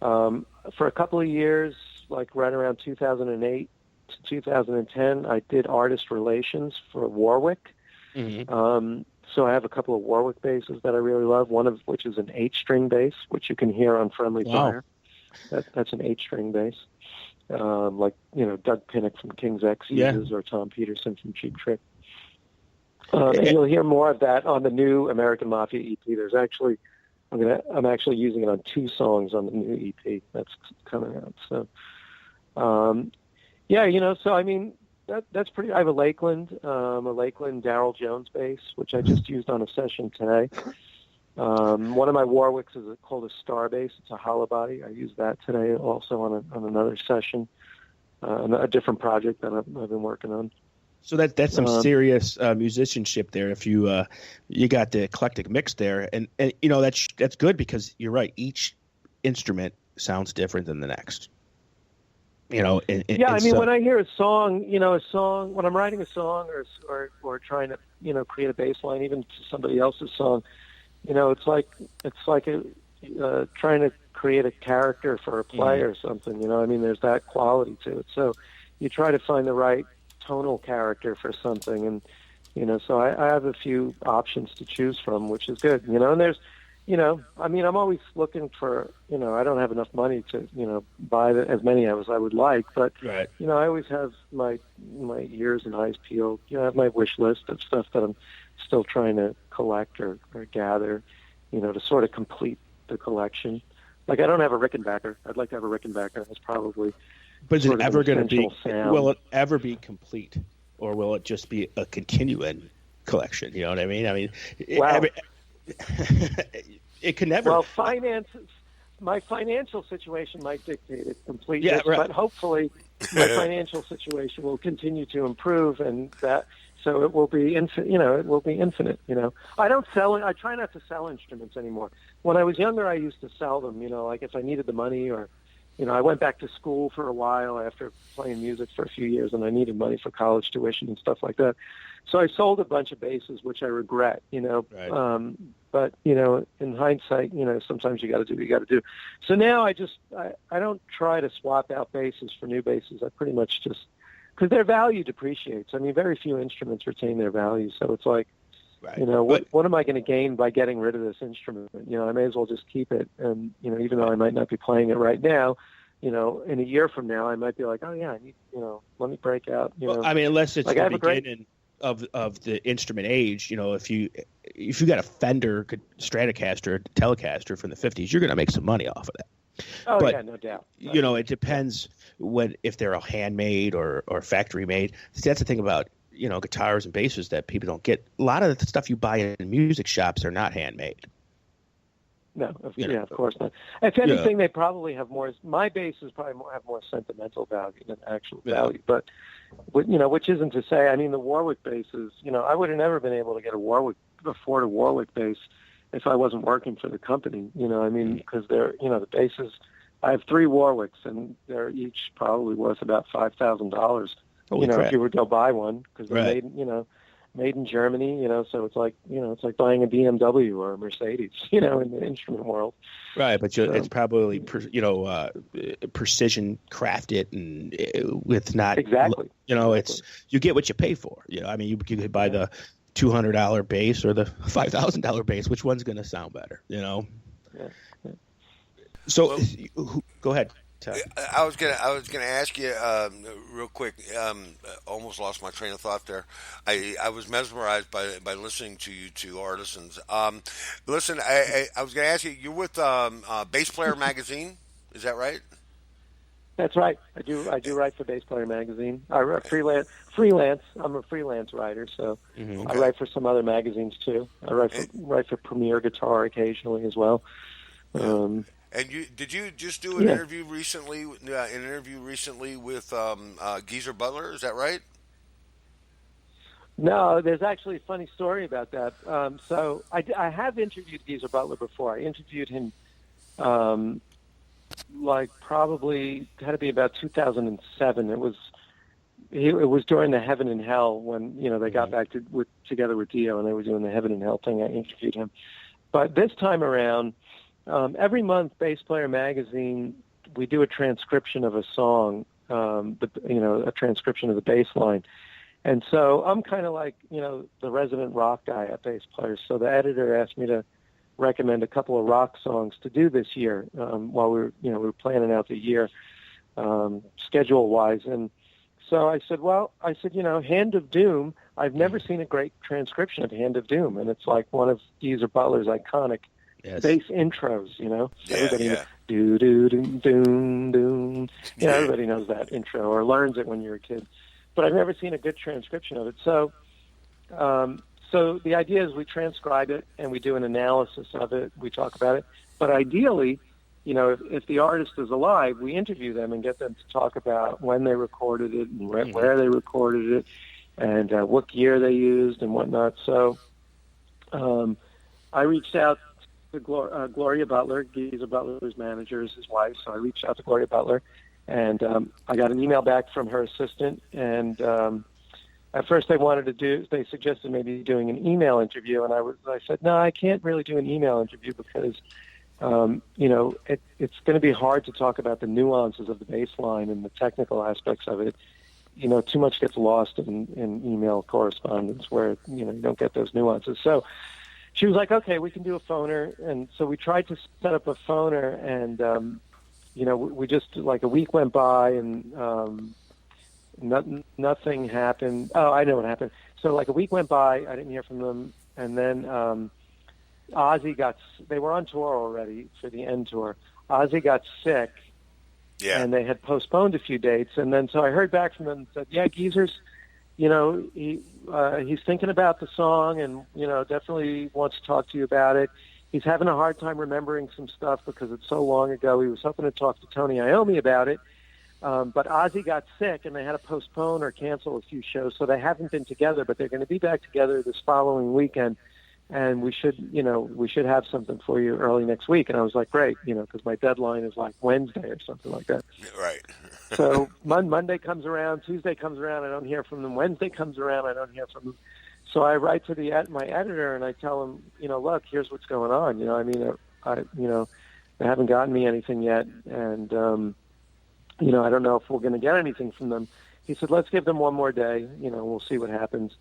For a couple of years, like right around 2008 to 2010, I did artist relations for Warwick. Mm-hmm. So I have a couple of Warwick basses that I really love, one of which is an 8-string bass, which you can hear on Friendly Fire. That's an 8-string bass. Like, Doug Pinnick from King's X uses, or Tom Peterson from Cheap Trick. And you'll hear more of that on the new American Mafia EP. I'm actually using it on 2 songs on the new EP that's coming out. So, so I mean, that's pretty. I have a Lakeland Darryl Jones bass, which I just used on a session today. One of my Warwicks is called a Star bass. It's a hollow body. I used that today also on another session, a different project that I've been working on. So that's some serious musicianship there. If you got the eclectic mix there, and that's good because you're right. Each instrument sounds different than the next. When I hear a song, when I'm writing a song or trying to create a bass line, even to somebody else's song, it's like trying to create a character for a play or something. There's that quality to it. So you try to find the right tonal character for something, and so I have a few options to choose from, which is good, and there's I'm always looking for, I don't have enough money to buy as many as I would like, but right. I always have my ears and eyes peeled. I have my wish list of stuff that I'm still trying to collect or gather, to sort of complete the collection. Like, I don't have a Rickenbacker. I'd like to have a Rickenbacker. That's probably. But is it ever going to be? Sound. Will it ever be complete, or will it just be a continuing collection? You know what I mean? It can never. Well, my financial situation might dictate it completely. Yeah, right. But hopefully, my financial situation will continue to improve, and so it will be infinite. It will be infinite. I don't sell it. I try not to sell instruments anymore. When I was younger, I used to sell them. Like if I needed the money or. I went back to school for a while after playing music for a few years, and I needed money for college tuition and stuff like that. So I sold a bunch of basses, which I regret, Right. But, in hindsight, sometimes you got to do what you got to do. So now I don't try to swap out basses for new basses. I pretty much just, because their value depreciates. Very few instruments retain their value. So it's like, right. What am I going to gain by getting rid of this instrument? I may as well just keep it. And, even though I might not be playing it right now, in a year from now, I might be like, oh yeah, I need, let me break out. Well, I mean, unless it's like the I have a great, beginning of the instrument age, if you got a Fender Stratocaster, Telecaster from the 50s, you're going to make some money off of that. oh But yeah, no doubt. it depends if they're a handmade or factory made. See, that's the thing about guitars and basses that people don't get. A lot of the stuff you buy in music shops are not handmade. No, of course not. If anything, they probably have more. My basses probably have more sentimental value than actual value. But which isn't to say. I mean, the Warwick basses. I would have never been able to afford a Warwick bass if I wasn't working for the company. Because they're the basses. I have 3 Warwicks, and they're each probably worth about $5,000. Crap. If you were to go buy one, because they're made in Germany, so it's like buying a BMW or a Mercedes, in the instrument world. Right, but it's probably precision crafted and with not exactly. It's you get what you pay for. You could buy the $200 bass or the $5,000 bass. Which one's going to sound better? Yeah. So, go ahead. I was gonna ask you real quick. Almost lost my train of thought there. I was mesmerized by listening to you two artisans. Listen, I was gonna ask you. You're with Bass Player Magazine, is that right? That's right. I do write for Bass Player Magazine. I freelance. I'm a freelance writer, so I write for some other magazines too. I write for Premier Guitar occasionally as well. And did you just do an interview recently? An interview recently with Geezer Butler, is that right? No, there's actually a funny story about that. So I have interviewed Geezer Butler before. I interviewed him, probably had to be about 2007. It was during the Heaven and Hell when they got back together with Dio and they were doing the Heaven and Hell thing. I interviewed him, but this time around. Every month, Bass Player Magazine, we do a transcription of a song, a transcription of the bass line. And so I'm kind of like, the resident rock guy at Bass Player. So the editor asked me to recommend a couple of rock songs to do this year while we were planning out the year schedule-wise. And so I said, Hand of Doom, I've never seen a great transcription of Hand of Doom. And it's like one of Geezer Butler's iconic bass intros, everybody do do do do do. Everybody knows that intro or learns it when you're a kid. But I've never seen a good transcription of it. So, so the idea is we transcribe it and we do an analysis of it. We talk about it. But ideally, if the artist is alive, we interview them and get them to talk about when they recorded it and where they recorded it and what gear they used and whatnot. So, I reached out to Gloria Butler. Geezer Butler's manager is his wife, so I reached out to Gloria Butler, and I got an email back from her assistant. And at first, they suggested maybe doing an email interview, and I said, no, I can't really do an email interview because it's going to be hard to talk about the nuances of the bass line and the technical aspects of it. Too much gets lost in email correspondence where you don't get those nuances. So. She was like, okay, we can do a phoner. And so we tried to set up a phoner and, we just like a week went by and nothing happened. Oh, I know what happened. So like a week went by, I didn't hear from them. And then Ozzy they were on tour already for the end tour. Ozzy got sick and they had postponed a few dates. And then so I heard back from them and said, yeah, Geezer's, he's thinking about the song and, definitely wants to talk to you about it. He's having a hard time remembering some stuff because it's so long ago. He was hoping to talk to Tony Iommi about it. But Ozzy got sick and they had to postpone or cancel a few shows. So they haven't been together, but they're going to be back together this following weekend. And we should have something for you early next week. And I was like, great, because my deadline is like Wednesday or something like that. Right. So Monday comes around, Tuesday comes around, I don't hear from them. Wednesday comes around, I don't hear from them. So I write to my editor and I tell him, look, here's what's going on. They haven't gotten me anything yet, and I don't know if we're going to get anything from them. He said, let's give them one more day. We'll see what happens.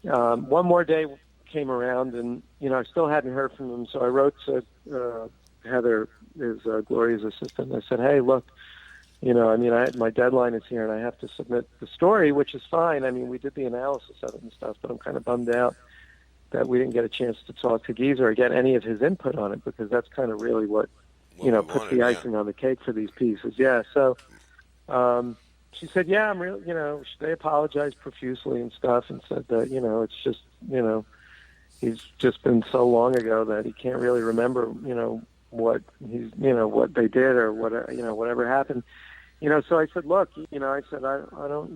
One more day came around, and I still hadn't heard from them. So I wrote to Heather is Gloria's assistant. I said, hey, look, my deadline is here and I have to submit the story, which is fine. I mean, we did the analysis of it and stuff, but I'm kind of bummed out that we didn't get a chance to talk to Geezer or get any of his input on it, because that's kind of really what puts the icing on the cake for these pieces. Yeah. So, she said, yeah, I'm real, they apologized profusely and stuff and said that, it's just, he's just been so long ago that he can't really remember, what what they did or what, whatever happened. So I said, look, I said, I don't,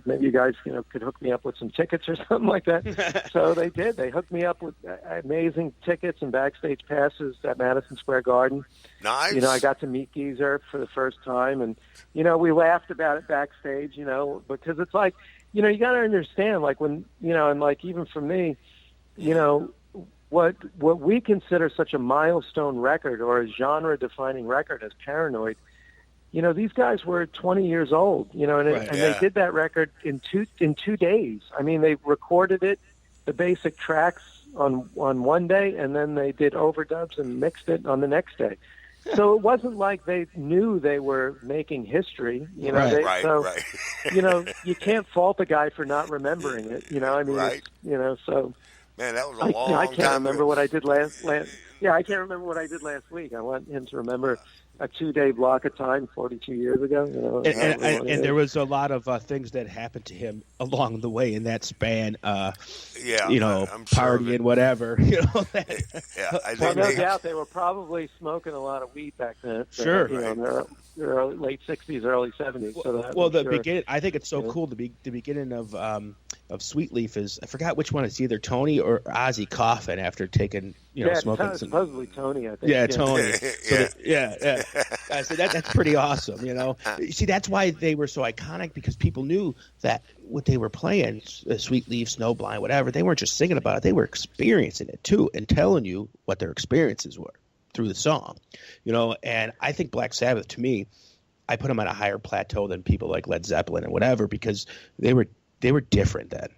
maybe you guys, could hook me up with some tickets or something like that. So they did. They hooked me up with amazing tickets and backstage passes at Madison Square Garden. Nice. I got to meet Geezer for the first time, and, we laughed about it backstage, because it's like, you got to understand, like when, and like even for me, what we consider such a milestone record or a genre-defining record as Paranoid, these guys were 20 years old, and they did that record in two days. I mean, they recorded it, the basic tracks on one day, and then they did overdubs and mixed it on the next day. So it wasn't like they knew they were making history, Right. You can't fault a guy for not remembering it, so. Man, that was a long I can't time remember ago. what I did last. Yeah, I can't remember what I did last week. I want him to remember a 2-day block of time 42 years ago. And there was a lot of things that happened to him along the way in that span. I'm partying, whatever. I think no doubt they were probably smoking a lot of weed back then. Sure. In their late 60s, early 70s. Beginning. I think it's so cool. The beginning of Sweet Leaf is, I forgot which one. It's either Tony or Ozzy coughing after taking smoking. Supposedly Tony, I think. Yeah, Tony. So that's pretty awesome. You see, that's why they were so iconic, because people knew that what they were playing, Sweet Leaf, Snowblind, whatever, they weren't just singing about it; they were experiencing it too, and telling you what their experiences were through the song. And I think Black Sabbath, to me, I put them on a higher plateau than people like Led Zeppelin and whatever, because they were different then.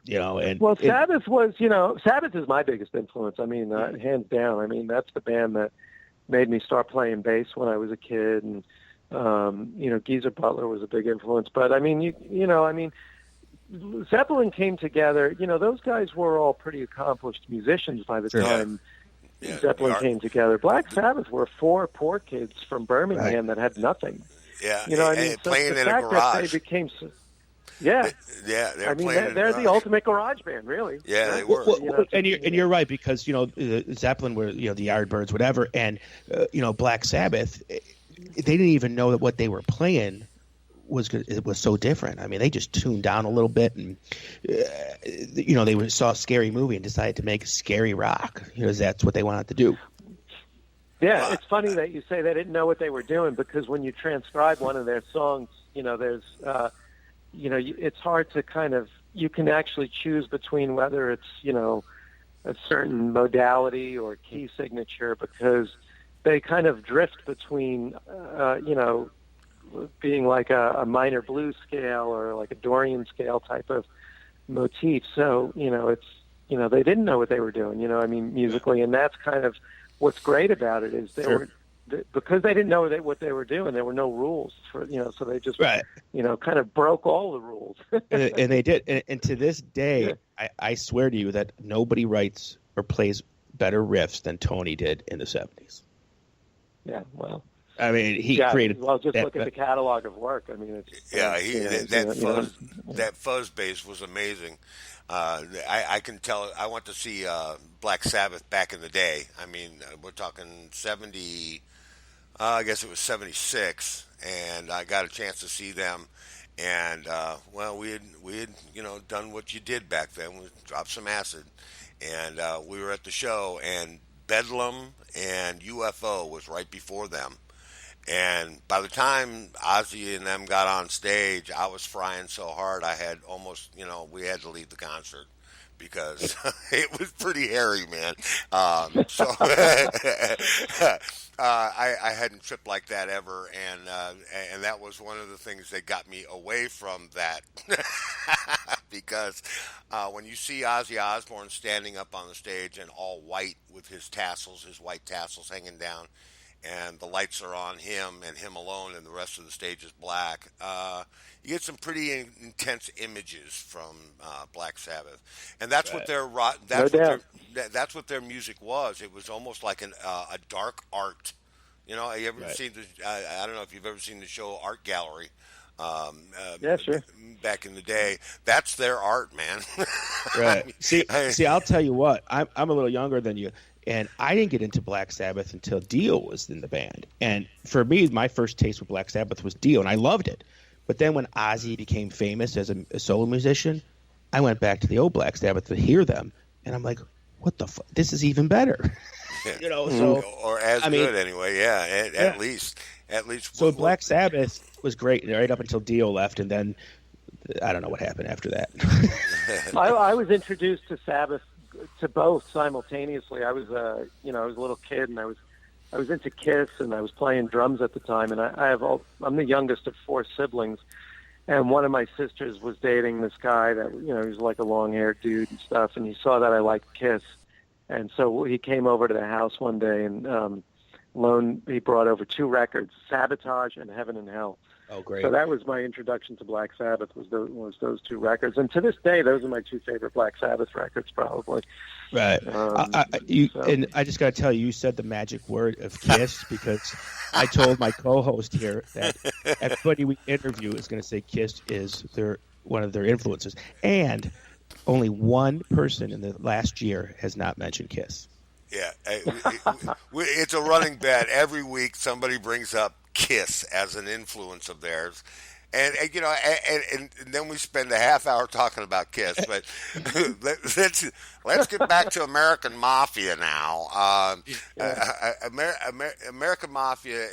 Sabbath was, Sabbath is my biggest influence. I mean, hands down. I mean, that's the band that made me start playing bass when I was a kid, and Geezer Butler was a big influence. But I mean, Zeppelin came together. Those guys were all pretty accomplished musicians by the time Zeppelin came together. Black Sabbath were 4 poor kids from Birmingham that had nothing. Yeah, So playing the in a fact garage. that they became. Yeah, they're the ultimate garage band, really. Yeah, they were. And you're right, because Zeppelin were the Yardbirds, whatever, and Black Sabbath, they didn't even know that what they were playing was so different. I mean, they just tuned down a little bit, and they saw a scary movie and decided to make scary rock. That's what they wanted to do. Yeah, it's funny that you say they didn't know what they were doing, because when you transcribe one of their songs, there's it's hard to kind of, you can actually choose between whether it's, a certain modality or key signature, because they kind of drift between, being like a minor blues scale or like a Dorian scale type of motif. So, it's, they didn't know what they were doing, musically. And that's kind of what's great about it, is they were, because they didn't know what they were doing, there were no rules for, so they just, kind of broke all the rules. and they did. And to this day, I swear to you that nobody writes or plays better riffs than Tony did in the 70s. Yeah, well. I mean, he created. Well, just look at the catalog of work. I mean, it's that fuzz bass was amazing. I can tell. I went to see Black Sabbath back in the day. I mean, we're talking 70. I guess it was 76, and I got a chance to see them. And we had done what you did back then. We dropped some acid, and we were at the show, and Bedlam and UFO was right before them. And by the time Ozzy and them got on stage, I was frying so hard I had almost, we had to leave the concert, because it was pretty hairy, man. So I hadn't tripped like that ever, and that was one of the things that got me away from that, because when you see Ozzy Osbourne standing up on the stage and all white with his tassels, his white tassels hanging down, and the lights are on him and him alone, and the rest of the stage is black. You get some pretty intense images from Black Sabbath, and that's what their that's what their music was. It was almost like a dark art. You know, you ever seen the? I don't know if you've ever seen the show Art Gallery. Yeah, sure. Back in the day, that's their art, man. Right. See, I'll tell you what. I'm a little younger than you. And I didn't get into Black Sabbath until Dio was in the band. And for me, my first taste with Black Sabbath was Dio, and I loved it. But then when Ozzy became famous as a solo musician, I went back to the old Black Sabbath to hear them, and I'm like, what the fuck? This is even better. You know, so or as good anyway. Yeah, at least. So Black Sabbath was great right up until Dio left, and then I don't know what happened after that. I was introduced to Sabbath, to both simultaneously. I was a little kid, and I was into Kiss, and I was playing drums at the time. And I'm the youngest of four siblings, and one of my sisters was dating this guy that he was like a long-haired dude and stuff. And he saw that I liked Kiss, and so he came over to the house one day and he brought over two records, Sabotage and Heaven and Hell. Oh, great! So that was my introduction to Black Sabbath. Was those two records, and to this day, those are my two favorite Black Sabbath records, probably. Right. And I just got to tell you, you said the magic word of Kiss because I told my co-host here that everybody we interview is going to say Kiss is one of their influences, and only one person in the last year has not mentioned Kiss. Yeah, it's a running bet. Every week, somebody brings up Kiss as an influence of theirs, and then we spend a half hour talking about Kiss. But let's get back to American Mafia now. American Mafia.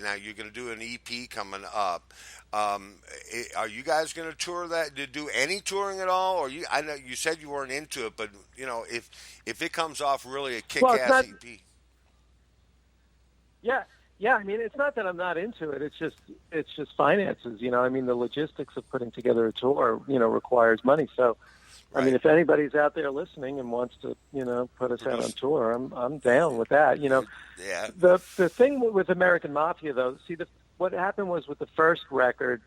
Now you're going to do an EP coming up. Are you guys going to tour that? To do any touring at all? Or I know you said you weren't into it, but if it comes off really a kick-ass EP. Yeah. I mean, it's not that I'm not into it. It's just finances. I mean, the logistics of putting together a tour, requires money. So, right. I mean, if anybody's out there listening and wants to, put us out on tour, I'm down with that. Yeah. The thing with American Mafia, though, what happened was with the first record,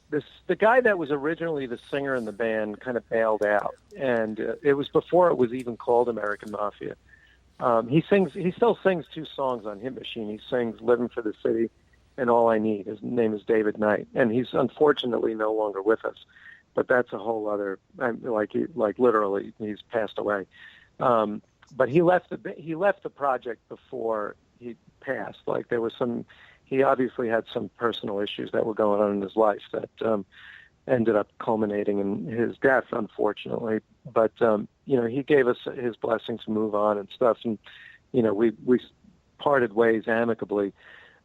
the guy that was originally the singer in the band kind of bailed out, and it was before it was even called American Mafia. He still sings two songs on Hit Machine. He sings "Living for the City" and "All I Need." His name is David Knight, and he's unfortunately no longer with us. But that's a whole other, literally, he's passed away. But he left the project before he passed. He obviously had some personal issues that were going on in his life that ended up culminating in his death, unfortunately. But he gave us his blessing to move on and stuff, and we parted ways amicably.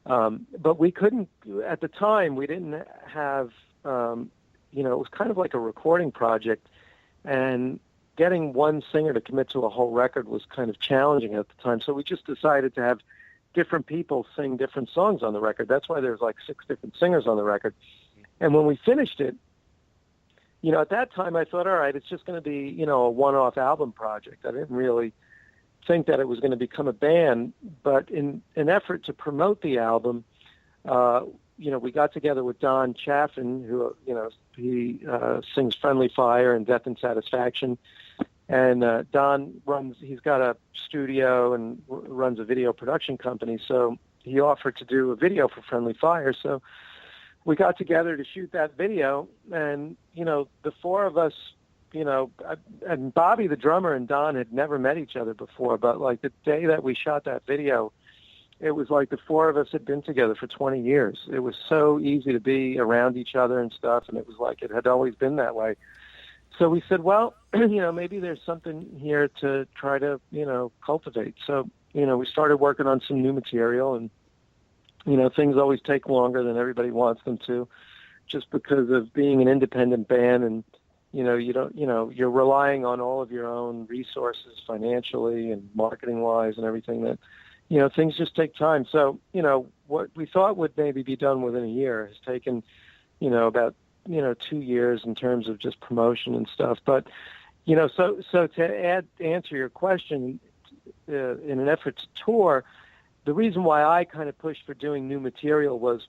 But we couldn't at the time. We didn't have it was kind of like a recording project, and getting one singer to commit to a whole record was kind of challenging at the time. So we just decided to have different people sing different songs on the record. That's why there's like 6 different singers on the record. And when we finished it, at that time I thought, all right, it's just going to be, a one-off album project. I didn't really think that it was going to become a band, but in an effort to promote the album, we got together with Don Chaffin, who, he sings Friendly Fire and Death and Satisfaction. And Don he's got a studio and runs a video production company. So he offered to do a video for Friendly Fire. So we got together to shoot that video. And, the four of us, and Bobby, the drummer, and Don had never met each other before. But like the day that we shot that video, it was like the four of us had been together for 20 years. It was so easy to be around each other and stuff. And it was like it had always been that way. So we said, well, maybe there's something here to try to, cultivate. So, we started working on some new material, and, things always take longer than everybody wants them to, just because of being an independent band. And, you're relying on all of your own resources financially and marketing wise and everything that, things just take time. So, what we thought would maybe be done within a year has taken, about 2 years in terms of just promotion and stuff. But, so to answer your question, in an effort to tour, the reason why I kind of pushed for doing new material was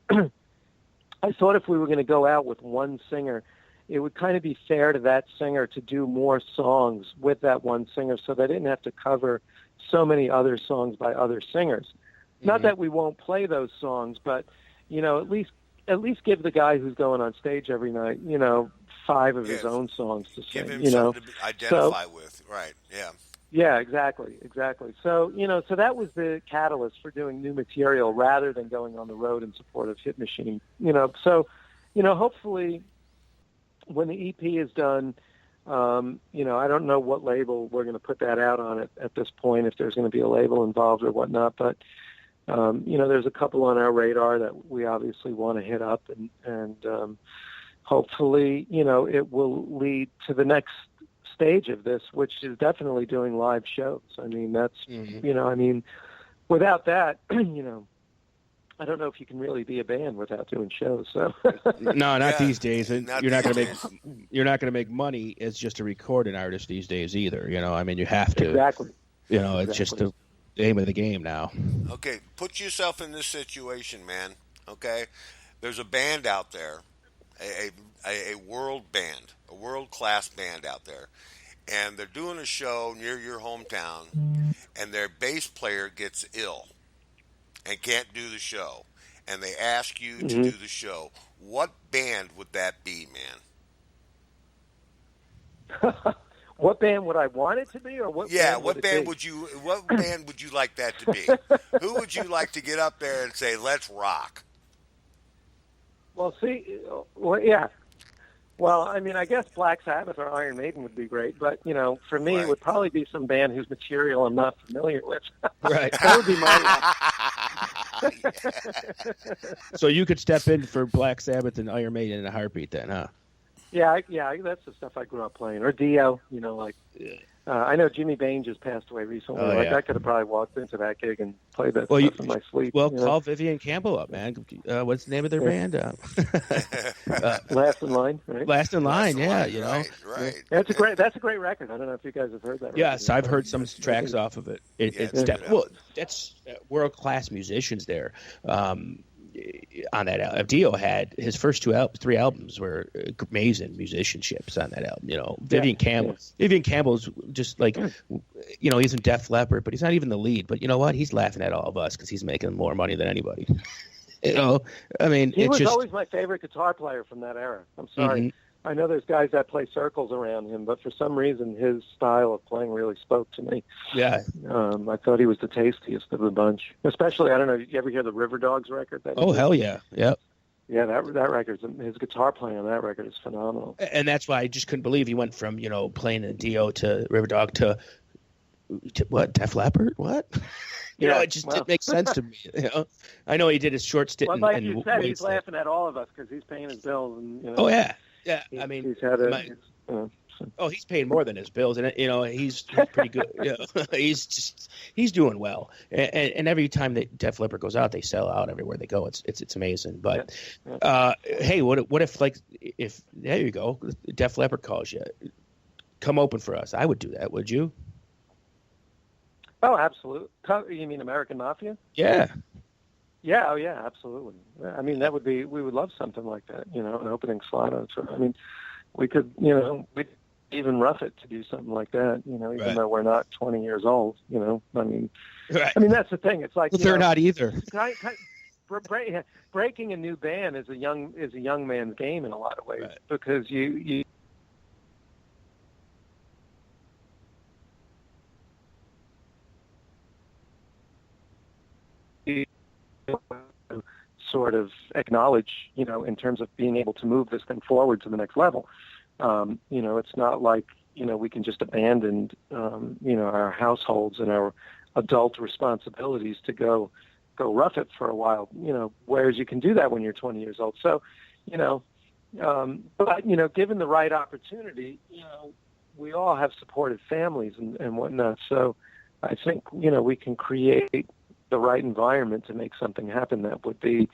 I thought if we were going to go out with one singer, it would kind of be fair to that singer to do more songs with that one singer so they didn't have to cover so many other songs by other singers. Mm-hmm. Not that we won't play those songs, but, at least give the guy who's going on stage every night, 5 of his own songs to sing. Give him something to identify with. Right, yeah. Yeah, exactly. So, so that was the catalyst for doing new material rather than going on the road in support of Hit Machine. So, hopefully when the EP is done, I don't know what label we're going to put that out on at this point, if there's going to be a label involved or whatnot, but, there's a couple on our radar that we obviously want to hit up and hopefully, it will lead to the next stage of this, which is definitely doing live shows. I mean, that's, without that, I don't know if you can really be a band without doing shows. So no, not these days. And you're not going to make money as just to record an artist these days either. You have to. Exactly. It's just the aim of the game now. Okay, put yourself in this situation, man. Okay, there's a band out there, a world band, a world-class band out there, and they're doing a show near your hometown, and their bass player gets ill and can't do the show, and they ask you to do the show. What band would that be, man? What band would I want it to be, or what? Yeah, what band would you like that to be? Who would you like to get up there and say, "Let's rock"? Well, yeah. Well, I mean, I guess Black Sabbath or Iron Maiden would be great, but for me, It would probably be some band whose material I'm not familiar with. Right. That would be my. So you could step in for Black Sabbath and Iron Maiden in a heartbeat, then, huh? Yeah, that's the stuff I grew up playing. Or Dio, I know Jimmy Bain just passed away recently. I could have probably walked into that gig and played that stuff in my sleep. Well, call Vivian Campbell up, man. What's the name of their band? Last in Line, right? Last in Line, yeah. Right. That's a great record. I don't know if you guys have heard that record. Yes, I've heard some tracks off of it. That's world-class musicians there. On that album, Dio had his first 3 albums were amazing musicianships on that album. Vivian Campbell. Vivian Campbell's just like, he's in Def Leppard, but he's not even the lead. But you know what? He's laughing at all of us because he's making more money than anybody. I mean, he was always my favorite guitar player from that era. I'm sorry. Mm-hmm. I know there's guys that play circles around him, but for some reason his style of playing really spoke to me. Yeah. I thought he was the tastiest of the bunch. Especially, I don't know, you ever hear the River Dogs record? Hell yeah. Yep. Yeah, that record, his guitar playing on that record is phenomenal. And that's why I just couldn't believe he went from, playing a Dio to River Dog to what, Def Leppard? What? It just didn't make sense to me. I know he did his short stint. Well, like you said, he's laughing at all of us because he's paying his bills. And, Oh, yeah. Yeah, I mean, he's paying more than his bills, and he's pretty good. He's doing well, and every time that Def Leppard goes out, they sell out everywhere they go. It's amazing. But hey, what if there you go, Def Leppard calls you, come open for us? I would do that. Would you? Oh, absolutely. You mean American Mafia? Yeah. Yeah, oh yeah, absolutely. I mean, we would love something like that, an opening slot. I mean, we could, we'd even rough it to do something like that, even though we're not 20 years old, I mean, that's the thing. It's like, they're not either. Breaking a new band is a young man's game in a lot of ways, because you sort of acknowledge, in terms of being able to move this thing forward to the next level. It's not like, we can just abandon, our households and our adult responsibilities to go rough it for a while, whereas you can do that when you're 20 years old. So, but, given the right opportunity, we all have supportive families and whatnot. So I think, we can create the right environment to make something happen that would be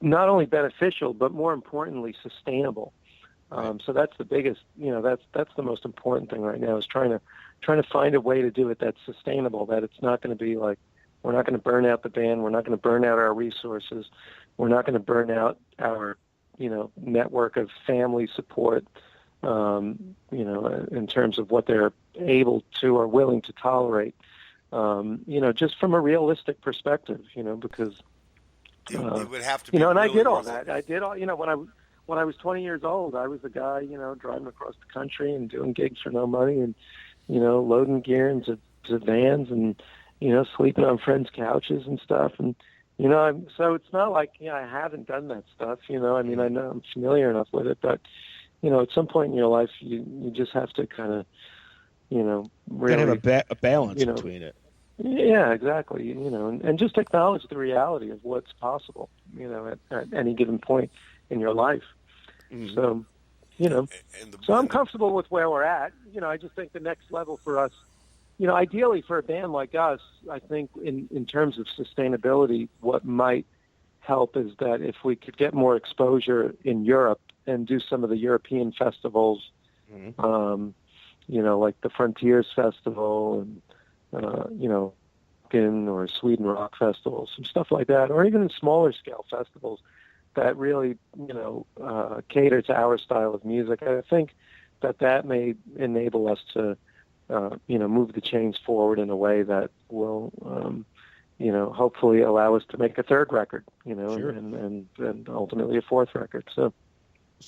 not only beneficial, but more importantly, sustainable. So that's the biggest, that's the most important thing right now is trying to find a way to do it that's sustainable, that it's not going to be like, we're not going to burn out the band. We're not going to burn out our resources. We're not going to burn out our, network of family support, in terms of what they're able to or willing to tolerate, just from a realistic perspective, because, it would have to be and I really did all worth it. that. I did all, when I was 20 years old, I was the guy, driving across the country and doing gigs for no money and, loading gear into vans and, sleeping on friends' couches and stuff. And, so it's not like, I haven't done that stuff, I know I'm familiar enough with it, but, at some point in your life, you just have to kind of, really have a balance between it. Yeah, exactly. And just acknowledge the reality of what's possible, at any given point in your life. Mm-hmm. So, so I'm comfortable with where we're at. I just think the next level for us, ideally for a band like us, I think in terms of sustainability, what might help is that if we could get more exposure in Europe and do some of the European festivals, mm-hmm. Like the Frontiers Festival and, or Sweden Rock Festival, some stuff like that, or even smaller scale festivals that really, cater to our style of music. I think that may enable us to, move the chains forward in a way that will, hopefully allow us to make a third record, sure. and ultimately a fourth record. So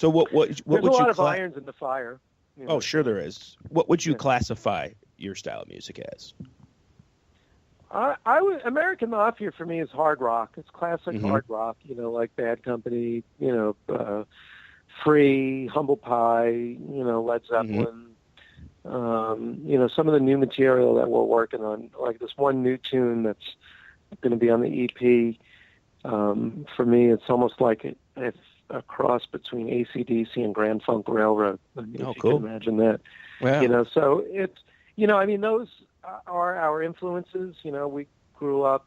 what there's would a lot you of irons in the fire. Oh, sure there is. What would you classify your style of music as? American Mafia for me is hard rock. It's classic mm-hmm. hard rock, like Bad Company, Free, Humble Pie, Led Zeppelin. Mm-hmm. Some of the new material that we're working on, like this one new tune that's going to be on the EP. For me, it's almost like it's a cross between AC/DC and Grand Funk Railroad. If you cool. can imagine that. Wow. So it's, those are our influences. We grew up,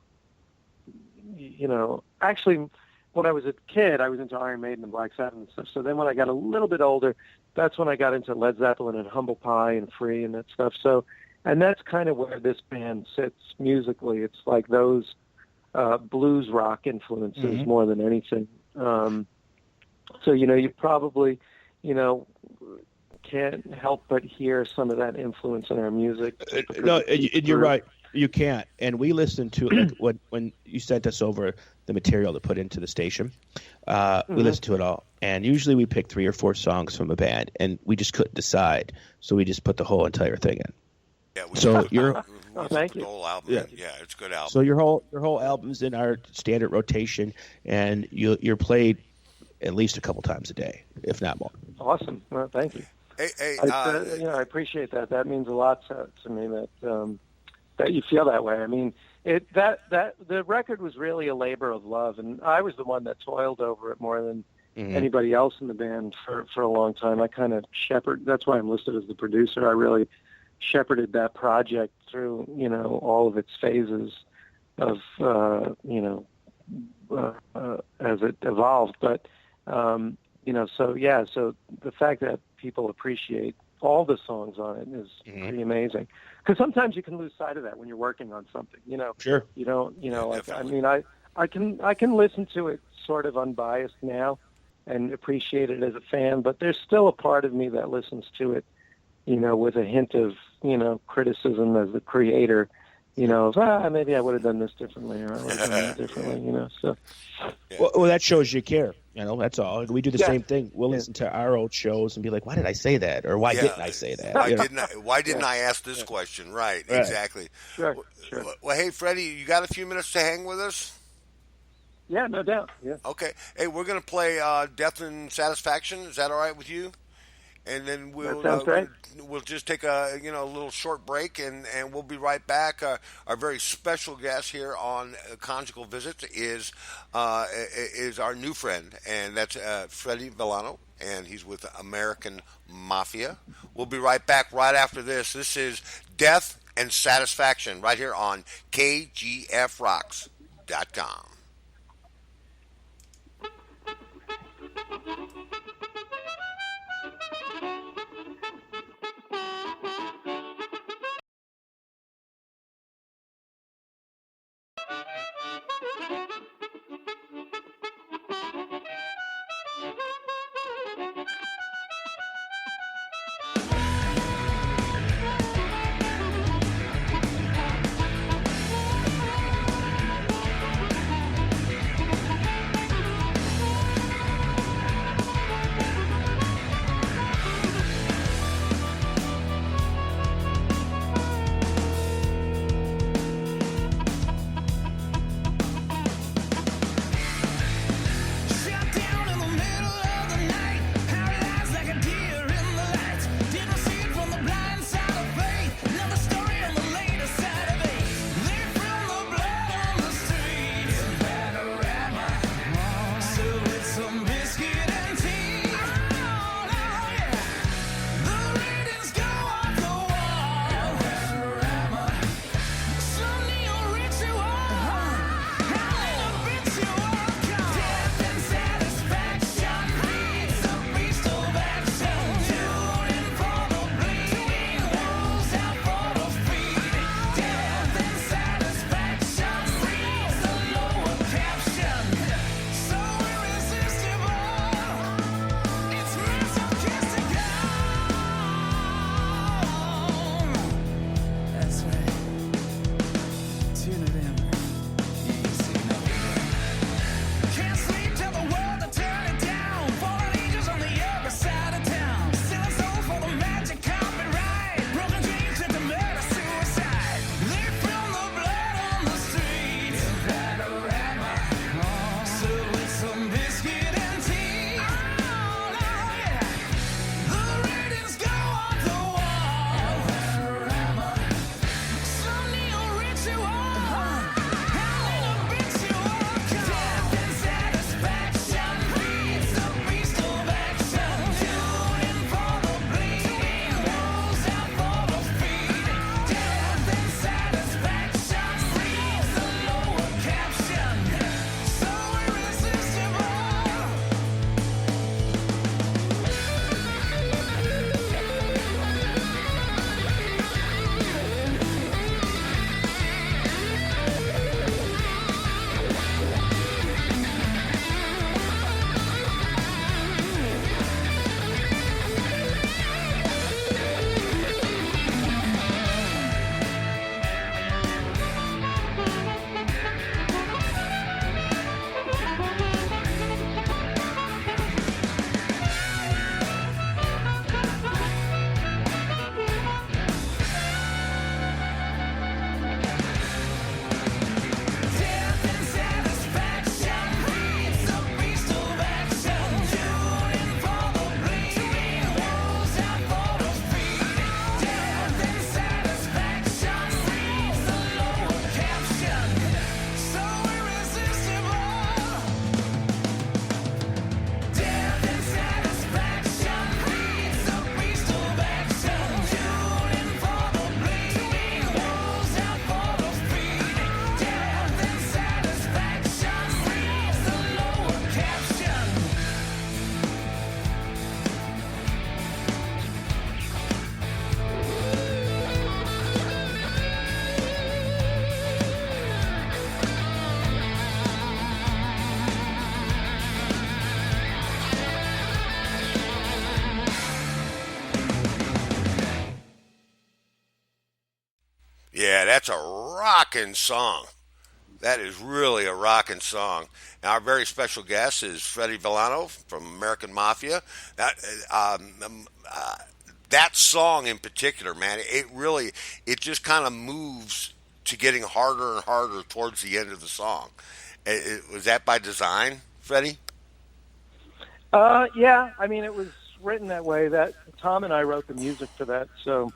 actually when I was a kid, I was into Iron Maiden and Black Sabbath and stuff. So then when I got a little bit older, that's when I got into Led Zeppelin and Humble Pie and Free and that stuff. So, and that's kind of where this band sits musically. It's like those blues rock influences mm-hmm. more than anything. So, you probably, can't help but hear some of that influence in our music. No, you're right. You can't. And we listened to when you sent us over the material to put into the station. Mm-hmm. We listened to it all, and usually we pick 3 or 4 songs from a band, and we just couldn't decide, so we just put the whole entire thing in. Yeah, so you're thank you. The whole album. Yeah, it's a good album. So your whole album's in our standard rotation, and you're played at least a couple times a day, if not more. Awesome. Well, thank you. Hey, I appreciate that. That means a lot to me that you feel that way. I mean, that the record was really a labor of love, and I was the one that toiled over it more than mm-hmm. anybody else in the band for a long time. I kind of that's why I'm listed as the producer. I really shepherded that project through, all of its phases of, as it evolved. But, so the fact that people appreciate all the songs on it is mm-hmm. pretty amazing. Because sometimes you can lose sight of that when you're working on something, Sure. You don't, I can listen to it sort of unbiased now and appreciate it as a fan, but there's still a part of me that listens to it, with a hint of, criticism as the creator, of, maybe I would have done this differently or I would have done that differently, so. Yeah. Well, that shows you care. That's all. We do the same thing. We'll listen to our old shows and be like, why did I say that? Or why didn't I say that? Why didn't I ask this question? Right, exactly. Sure. Well, hey, Freddie, you got a few minutes to hang with us? Yeah, no doubt. Yeah. Okay. Hey, we're going to play Death and Satisfaction. Is that all right with you? And then we'll just take a little short break, and we'll be right back. Our very special guest here on Conjugal Visits is our new friend, and that's Freddy Villano, and he's with American Mafia. We'll be right back right after this. This is Death and Satisfaction right here on KGFRocks.com. Yeah, that's a rocking song. That is really a rocking song. Now, our very special guest is Freddy Villano from American Mafia. That song in particular, man, it just kind of moves to getting harder and harder towards the end of the song. Was that by design, Freddie? Yeah, I mean, it was written that way. That Tom and I wrote the music for that, so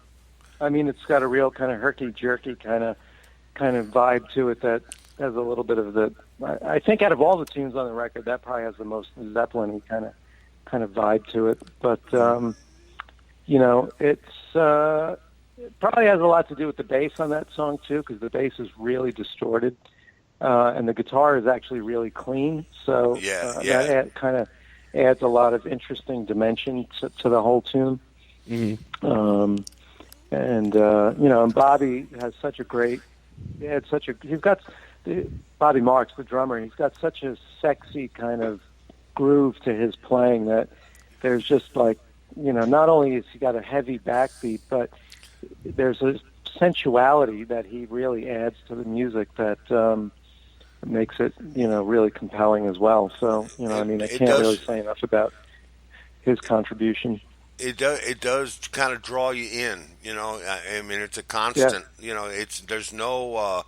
I mean, it's got a real kind of herky-jerky kind of vibe to it that has a little bit of the. I think out of all the tunes on the record, that probably has the most Zeppelin-y kind of vibe to it. But you know, it probably has a lot to do with the bass on that song too, because the bass is really distorted, and the guitar is actually really clean. So yeah. that kind of adds a lot of interesting dimension to the whole tune. Mm-hmm. And Bobby has such a great. He's got Bobby Marks, the drummer. He's got such a sexy kind of groove to his playing that there's just like, not only has he got a heavy backbeat, but there's a sensuality that he really adds to the music that makes it, really compelling as well. So, I can't really say enough about his contribution. It does kind of draw you in, I mean, it's a constant, there's no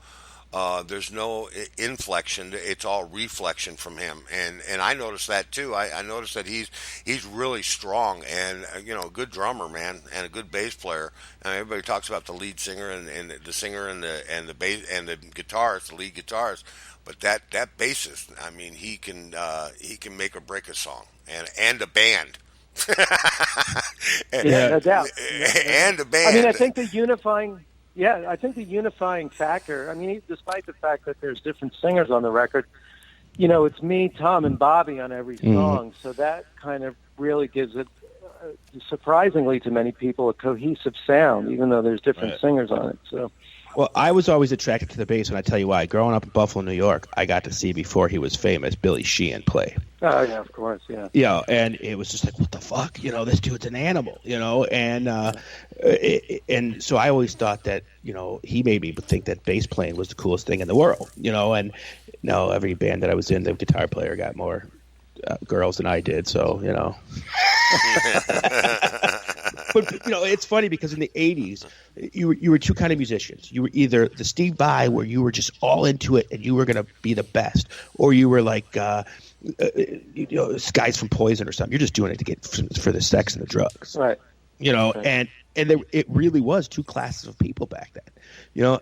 inflection. It's all reflection from him, and I noticed that too. I noticed that he's really strong and a good drummer, man, and a good bass player. And everybody talks about the lead singer and the singer and the bass and the guitarist, the lead guitarist, but that bassist, I mean, he can make or break a song and a band. No doubt. And a band. I mean, I think the unifying factor, I mean, despite the fact that there's different singers on the record, it's me, Tom, and Bobby on every song. So that kind of really gives it, surprisingly to many people, a cohesive sound, even though there's different singers on it. So. Well, I was always attracted to the bass, and I tell you why. Growing up in Buffalo, New York, I got to see, before he was famous, Billy Sheehan play. Oh, yeah, of course, yeah. Yeah, and it was just like, what the fuck? This dude's an animal, and so I always thought that, he made me think that bass playing was the coolest thing in the world, and now every band that I was in, the guitar player got more girls than I did, so, But it's funny because in the 80s, you were two kind of musicians. You were either the Steve Vai, where you were just all into it and you were going to be the best, or you were like guys from Poison or something. You're just doing it to get for the sex and the drugs, right? And it really was two classes of people back then,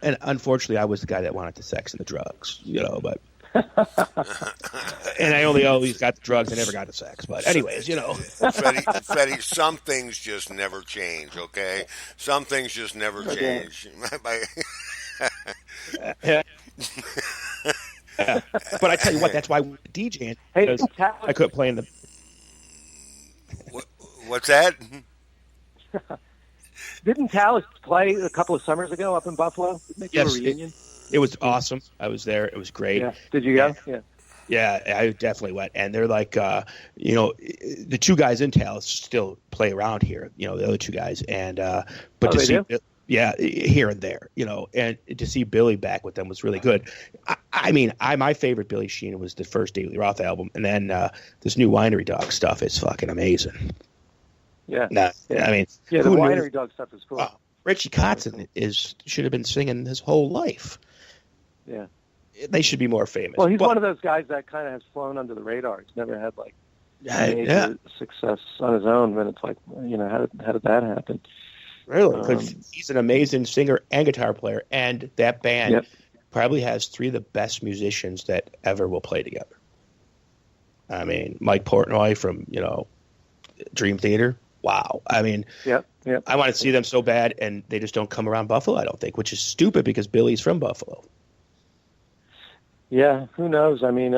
And unfortunately, I was the guy that wanted the sex and the drugs, but. And I only always got the drugs. I never got the sex. But anyways, Freddie, some things just never change. Okay, some things just never change. Yeah. But I tell you what, that's why DJing. Hey, I couldn't play in the. What's that? Didn't Talus play a couple of summers ago up in Buffalo? Didn't they do a reunion? It was awesome. I was there. It was great. Yeah. Did you go? Yeah. Yeah, I definitely went. And they're like, the two guys in Talus still play around here. The other two guys, and but to see, here and there, and to see Billy back with them was really good. My favorite Billy Sheehan was the first Daily Roth album, and then this new Winery Dog stuff is fucking amazing. Yeah. The Winery Dog stuff is cool. Richie Kotzen should have been singing his whole life. Yeah. They should be more famous. Well, he's one of those guys that kind of has flown under the radar. He's never had major success on his own. And it's like, how did that happen? Really? Because he's an amazing singer and guitar player, and that band probably has three of the best musicians that ever will play together. I mean, Mike Portnoy from Dream Theater. Wow. I mean, I want to see them so bad, and they just don't come around Buffalo, I don't think, which is stupid because Billy's from Buffalo. Yeah, who knows? I mean,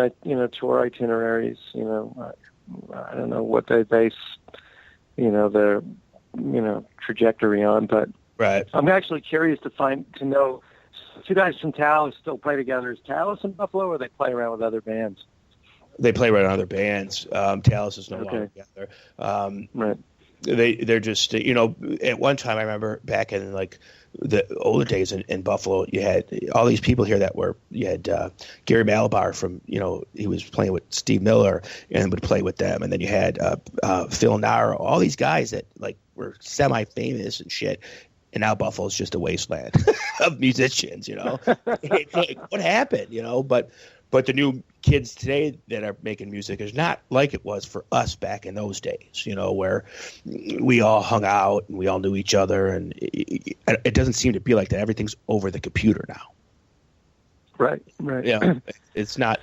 tour itineraries, I don't know what they base, their, trajectory on, but right. I'm actually curious to know, two guys from Talus still play together. Is Talus in Buffalo, or they play around with other bands? They play around with other bands. Talus is no longer together. Right. They're just, at one time I remember back in like the older days in Buffalo, you had all these people here you had Gary Malabar from, he was playing with Steve Miller and would play with them. And then you had Phil Naro, all these guys that like were semi-famous and shit. And now Buffalo's just a wasteland of musicians, Like, what happened, but the new kids today that are making music is not like it was for us back in those days, where we all hung out and we all knew each other, and it doesn't seem to be like that. Everything's over the computer now. Right. Yeah, it's not.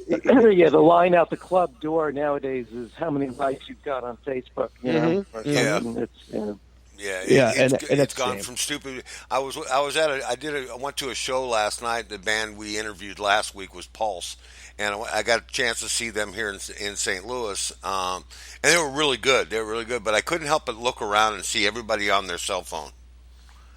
The line out the club door nowadays is how many likes you've got on Facebook. Yeah. It's, Yeah, Yeah, and it's that's gone shame. from stupid. I went to a show last night. The band we interviewed last week was Pulse, and I got a chance to see them here in St. Louis, and they were really good. They were really good, but I couldn't help but look around and see everybody on their cell phone.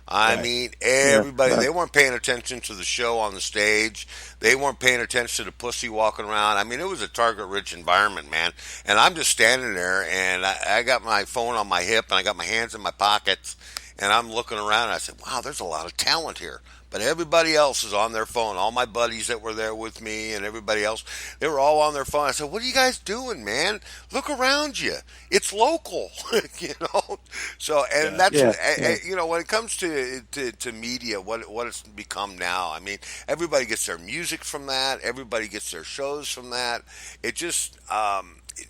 I Right. mean, Yeah, everybody, right. they weren't paying attention to the show on the stage. They weren't paying attention to the pussy walking around. I mean, it was a target rich environment, man. And I'm just standing there, and I got my phone on my hip, and I got my hands in my pockets, and I'm looking around, and I said, wow, there's a lot of talent here. But everybody else is on their phone. All my buddies that were there with me and everybody else, they were all on their phone. I said, "What are you guys doing, man? Look around you. It's local, you know." So, and Yeah. that's Yeah, yeah. when it comes to media, what it's become now. I mean, everybody gets their music from that. Everybody gets their shows from that. It just,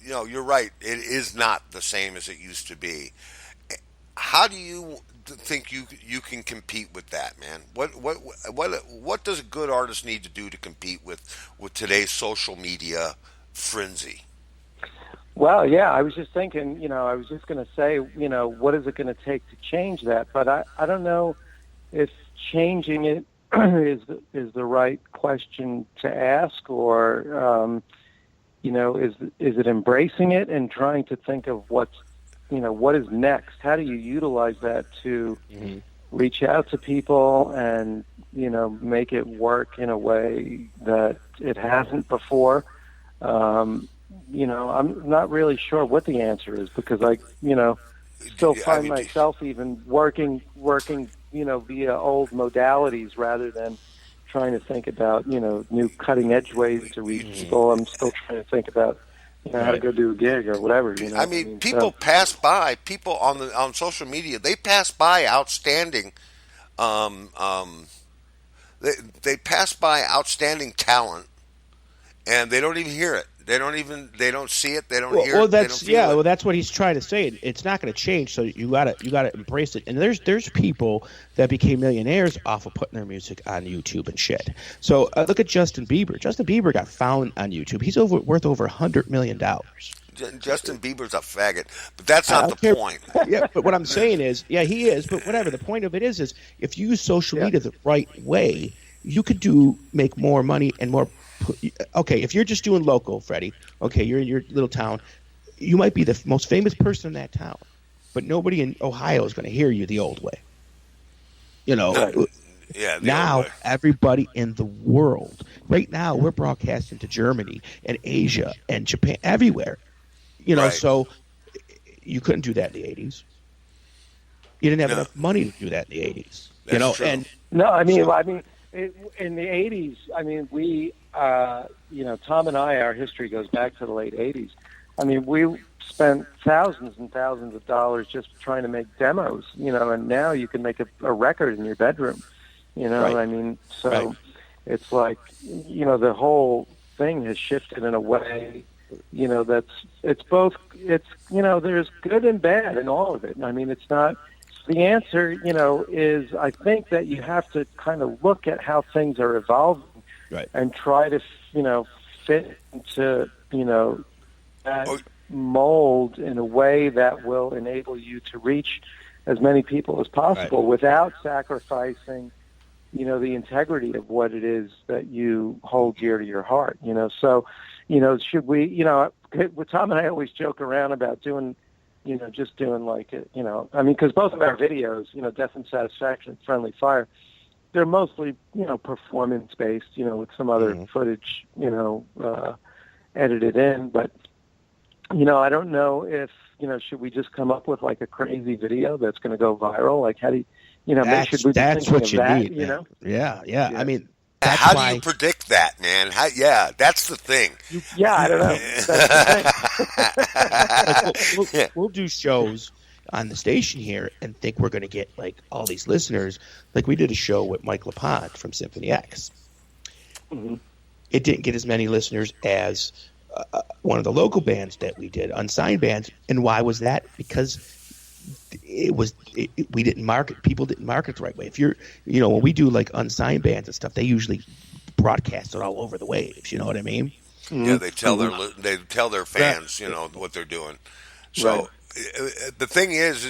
you're right. It is not the same as it used to be. How do you think you can compete with that, man? What does a good artist need to do to compete with today's social media frenzy? Well, yeah, I was just thinking, I was just going to say, what is it going to take to change that? But I don't know if changing it is the right question to ask, or is it embracing it and trying to think of what is next? How do you utilize that to reach out to people and make it work in a way that it hasn't before? I'm not really sure what the answer is, because I still find myself even working via old modalities rather than trying to think about new cutting edge ways to reach people. I'm still trying to think about how to go do a gig or whatever. I mean, people pass by people on social media. They pass by outstanding. Um, um, they pass by outstanding talent, and they don't even hear it. They don't see it. They don't hear Well, it. They don't feel it. well, that's what he's trying to say. It's not going to change, so you gotta embrace it. And there's people that became millionaires off of putting their music on YouTube and shit. So look at Justin Bieber. Justin Bieber got found on YouTube. He's worth over $100 million. Justin Bieber's a faggot, but that's not the point. Yeah, but what I'm saying is, yeah, he is. But whatever. The point of it is if you use social media the right way, you could make more money and more. Okay, if you're just doing local, Freddie, okay, you're in your little town, you might be the most famous person in that town, but nobody in Ohio is going to hear you the old way. Now everybody in the world, right now, we're broadcasting to Germany and Asia and Japan, everywhere. Right. So you couldn't do that in the 80s. You didn't have enough money to do that in the 80s. That's true. in the 80s, we, Tom and I, our history goes back to the late 80s. We spent thousands and thousands of dollars just trying to make demos, and now you can make a record in your bedroom, Right. So it's like, the whole thing has shifted in a way, there's good and bad in all of it. It's not, the answer, is I think that you have to kind of look at how things are evolving, Right. and try to, fit into, that mold in a way that will enable you to reach as many people as possible without sacrificing, the integrity of what it is that you hold dear to your heart. So, should we, Tom and I always joke around about doing, just doing like, because both of our videos, Death and Satisfaction, Friendly Fire, they're mostly, performance-based, with some other footage, edited in. But, I don't know if, should we just come up with like a crazy video that's going to go viral? Like, how do you, should we be that's thinking what of you that, need, man. Yeah. Yeah. That's How why do you predict that, man? That's the thing. Yeah, I don't know. That's the thing. we'll do shows on the station here and think we're going to get like all these listeners. Like we did a show with Mike LaPont from Symphony X. Mm-hmm. It didn't get as many listeners as one of the local bands that we did, unsigned bands. And why was that? Because we didn't market. People didn't market the right way. If you're, when we do like unsigned bands and stuff, they usually broadcast it all over the waves. You know what I mean? Yeah, they tell their fans, what they're doing. So, the thing is,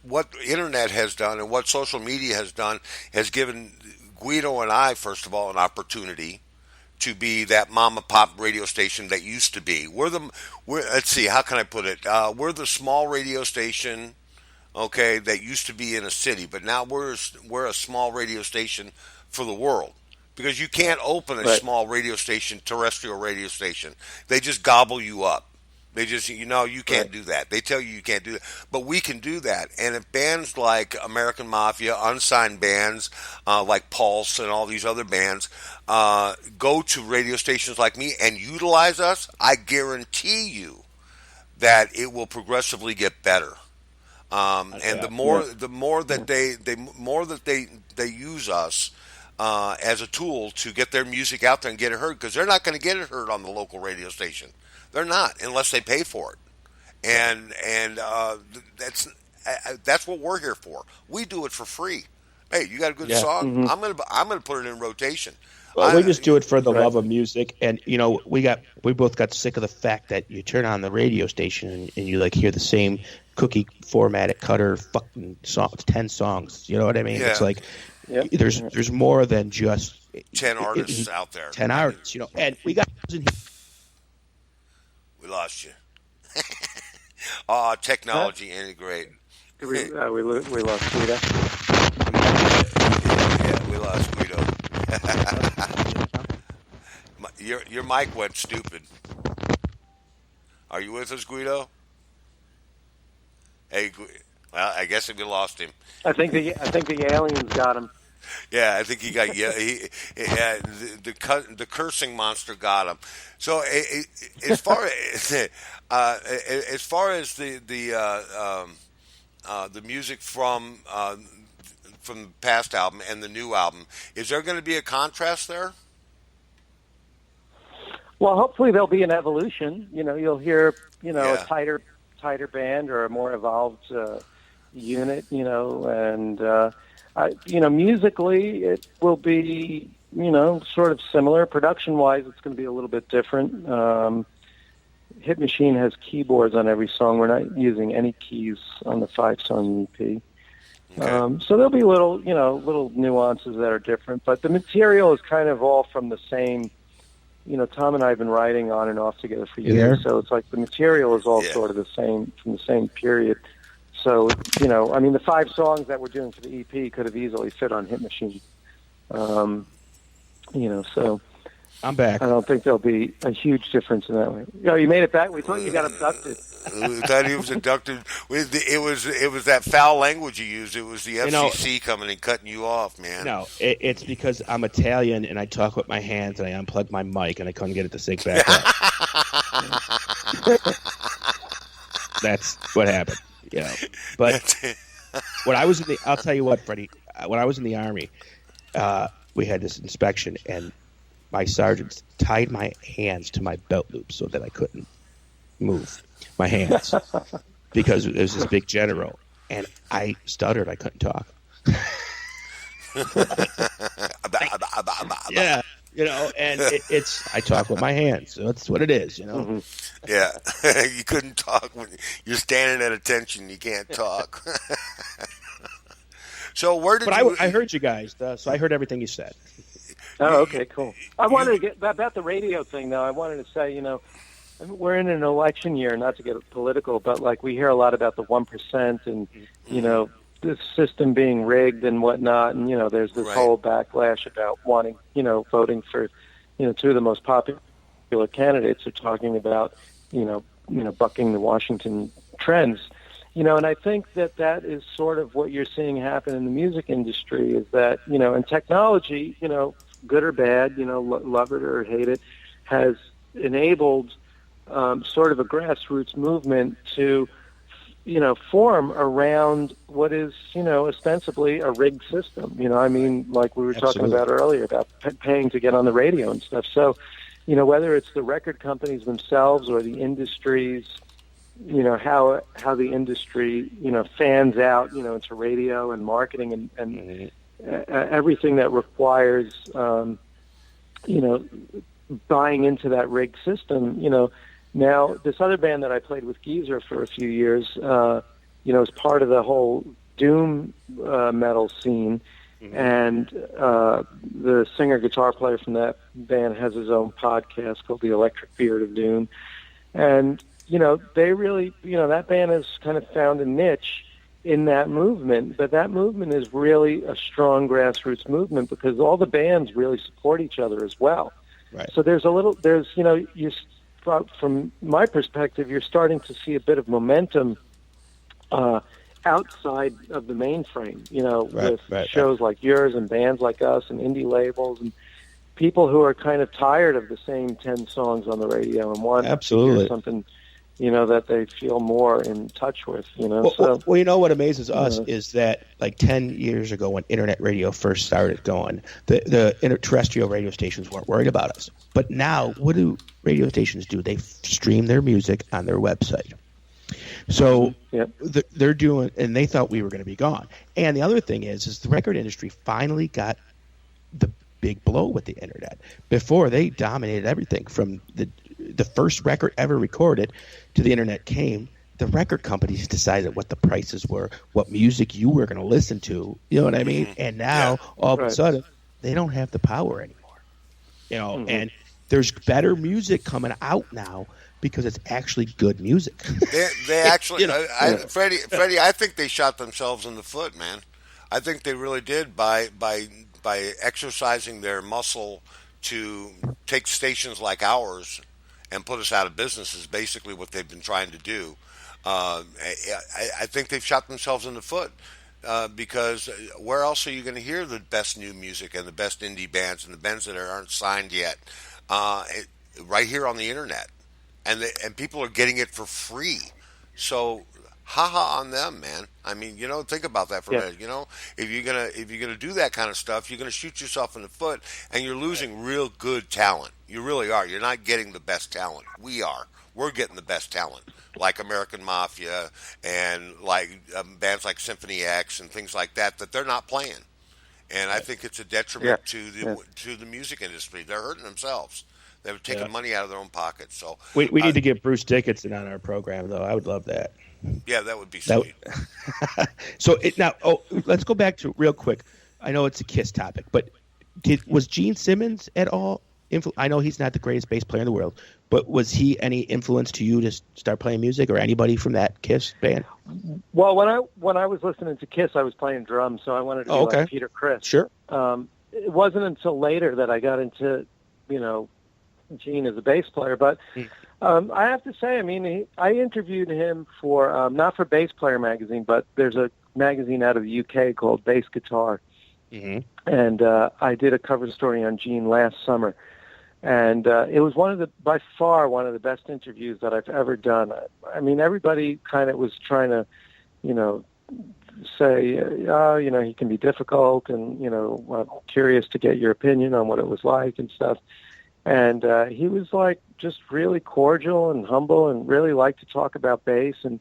what internet has done and what social media has done has given Guido and I, first of all, an opportunity to be that mom and pop radio station that used to be. Let's see, how can I put it? We're the small radio station, okay, that used to be in a city, but now we're a small radio station for the world. Because you can't open a small radio station, terrestrial radio station. They just gobble you up. They just, you can't do that. They tell you can't do that. But we can do that. And if bands like American Mafia, unsigned bands like Pulse and all these other bands go to radio stations like me and utilize us, I guarantee you that it will progressively get better. And the more that they use us as a tool to get their music out there and get it heard, because they're not going to get it heard on the local radio station. They're not, unless they pay for it. And that's what we're here for. We do it for free. Hey, you got a good song? Mm-hmm. I'm gonna put it in rotation. Well, we just do it for the love of music, and we both got sick of the fact that you turn on the radio station and you hear the same cookie formatted cutter fucking 10 songs. You know what I mean? Yeah. It's like there's more than just 10 artists out there. 10 artists, and we got. We lost you. Oh, technology ain't great. We lost Guido. Yeah, we lost Guido. Your mic went stupid. Are you with us, Guido? Hey, well, I guess we lost him. I think the aliens got him. Yeah, I think he got the cursing monster got him. So as far as the music from the past album and the new album, is there going to be a contrast there? Well, hopefully there'll be an evolution. You'll hear a tighter band or a more evolved unit. And musically, it will be, sort of similar. Production-wise, it's going to be a little bit different. Hit Machine has keyboards on every song. We're not using any keys on the 5-song EP. Okay. So there'll be little nuances that are different. But the material is kind of all from the same. Tom and I have been writing on and off together for years. So it's like the material is all sort of the same, from the same period. So, the 5 songs that we're doing for the EP could have easily fit on Hit Machine. So I'm back. I don't think there'll be a huge difference in that way. You made it back? We thought you got abducted. We thought he was abducted. It was that foul language you used. It was the FCC coming and cutting you off, man. No, it's because I'm Italian and I talk with my hands and I unplugged my mic and I couldn't get it to sync back up. That's what happened. But I'll tell you what, Freddie. When I was in the Army, we had this inspection, and my sergeants tied my hands to my belt loop so that I couldn't move my hands because it was this big general, and I stuttered. I couldn't talk. Yeah. And it's I talk with my hands. So that's what it is, Mm-hmm. Yeah, you couldn't talk when you're standing at attention. You can't talk. So where did? But I heard you guys, so I heard everything you said. Oh, okay, cool. I wanted to get about the radio thing, though. I wanted to say, we're in an election year, not to get political, but we hear a lot about the 1% and this system being rigged and whatnot, and there's this whole backlash about wanting, voting for, 2 of the most popular candidates are talking about, bucking the Washington trends, and I think that is sort of what you're seeing happen in the music industry is that, and technology, good or bad, love it or hate it, has enabled sort of a grassroots movement to form around what is, ostensibly a rigged system. Like we were talking about earlier about paying to get on the radio and stuff. So, whether it's the record companies themselves or the industries, how the industry, fans out, into radio and marketing and everything that requires, buying into that rigged system, Now, this other band that I played with, Geezer, for a few years, is part of the whole doom metal scene. Mm-hmm. And the singer guitar player from that band has his own podcast called The Electric Beard of Doom. And, they really, that band has kind of found a niche in that movement, but that movement is really a strong grassroots movement because all the bands really support each other as well. Right. So from my perspective, you're starting to see a bit of momentum outside of the mainframe, with shows like yours and bands like us and indie labels and people who are kind of tired of the same 10 songs on the radio and want to hear something, that they feel more in touch with, Well, what amazes us is that like 10 years ago when internet radio first started going, the terrestrial radio stations weren't worried about us. But now, what do radio stations do? They stream their music on their website. So they're doing, and they thought we were going to be gone. And the other thing is the record industry finally got the big blow with the internet. Before, they dominated everything from the first record ever recorded to the internet came. The record companies decided what the prices were, what music you were going to listen to. You know what I mean? And now, all of a sudden, they don't have the power anymore. And there's better music coming out now because it's actually good music. They actually, Freddie, I think they shot themselves in the foot, man. I think they really did by exercising their muscle to take stations like ours and put us out of business is basically what they've been trying to do. I think they've shot themselves in the foot because where else are you going to hear the best new music and the best indie bands and the bands that aren't signed yet? Right here on the internet. And people are getting it for free. So, haha on them, man. I mean, think about that for a minute. If you're gonna do that kind of stuff, you're gonna shoot yourself in the foot, and you're losing real good talent. You really are. You're not getting the best talent. We are. We're getting the best talent, like American Mafia and like bands like Symphony X and things like that they're not playing. And I think it's a detriment to the music industry. They're hurting themselves. They're taking money out of their own pockets. So we need to get Bruce Dickinson on our program, though. I would love that. Yeah, that would be sweet. So let's go back to real quick. I know it's a Kiss topic, but was Gene Simmons at all? I know he's not the greatest bass player in the world, but was he any influence to you to start playing music, or anybody from that Kiss band? Well, when I was listening to Kiss, I was playing drums, so I wanted to be like Peter Criss. Sure. It wasn't until later that I got into, Gene as a bass player, but I have to say, I interviewed him for not for Bass Player magazine, but there's a magazine out of the UK called Bass Guitar, and I did a cover story on Gene last summer, and it was by far one of the best interviews that I've ever done. Everybody kind of was trying to, say, he can be difficult, and I'm curious to get your opinion on what it was like and stuff. And he was like just really cordial and humble and really liked to talk about bass and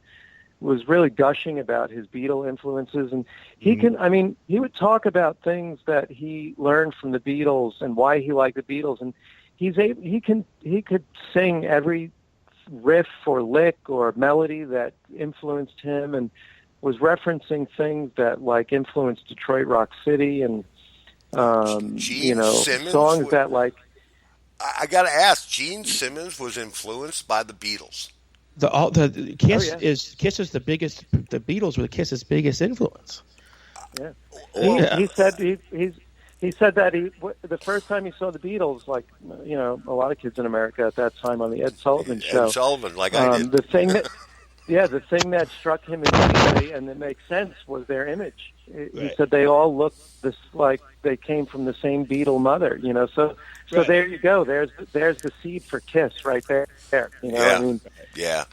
was really gushing about his Beatle influences. And he he would talk about things that he learned from the Beatles and why he liked the Beatles. And he could sing every riff or lick or melody that influenced him and was referencing things that like influenced Detroit Rock City and, songs that like, I got to ask, Gene Simmons was influenced by the Beatles. The Kiss Kiss is the biggest. The Beatles were Kiss's biggest influence. Yeah, he said he said that the first time he saw the Beatles, like a lot of kids in America at that time on the Ed Sullivan show. Ed Sullivan, like I did. The thing that struck him immediately, and it makes sense, was their image. He said they all looked like they came from the same Beatle mother, So there you go. There's the seed for Kiss right there. Yeah.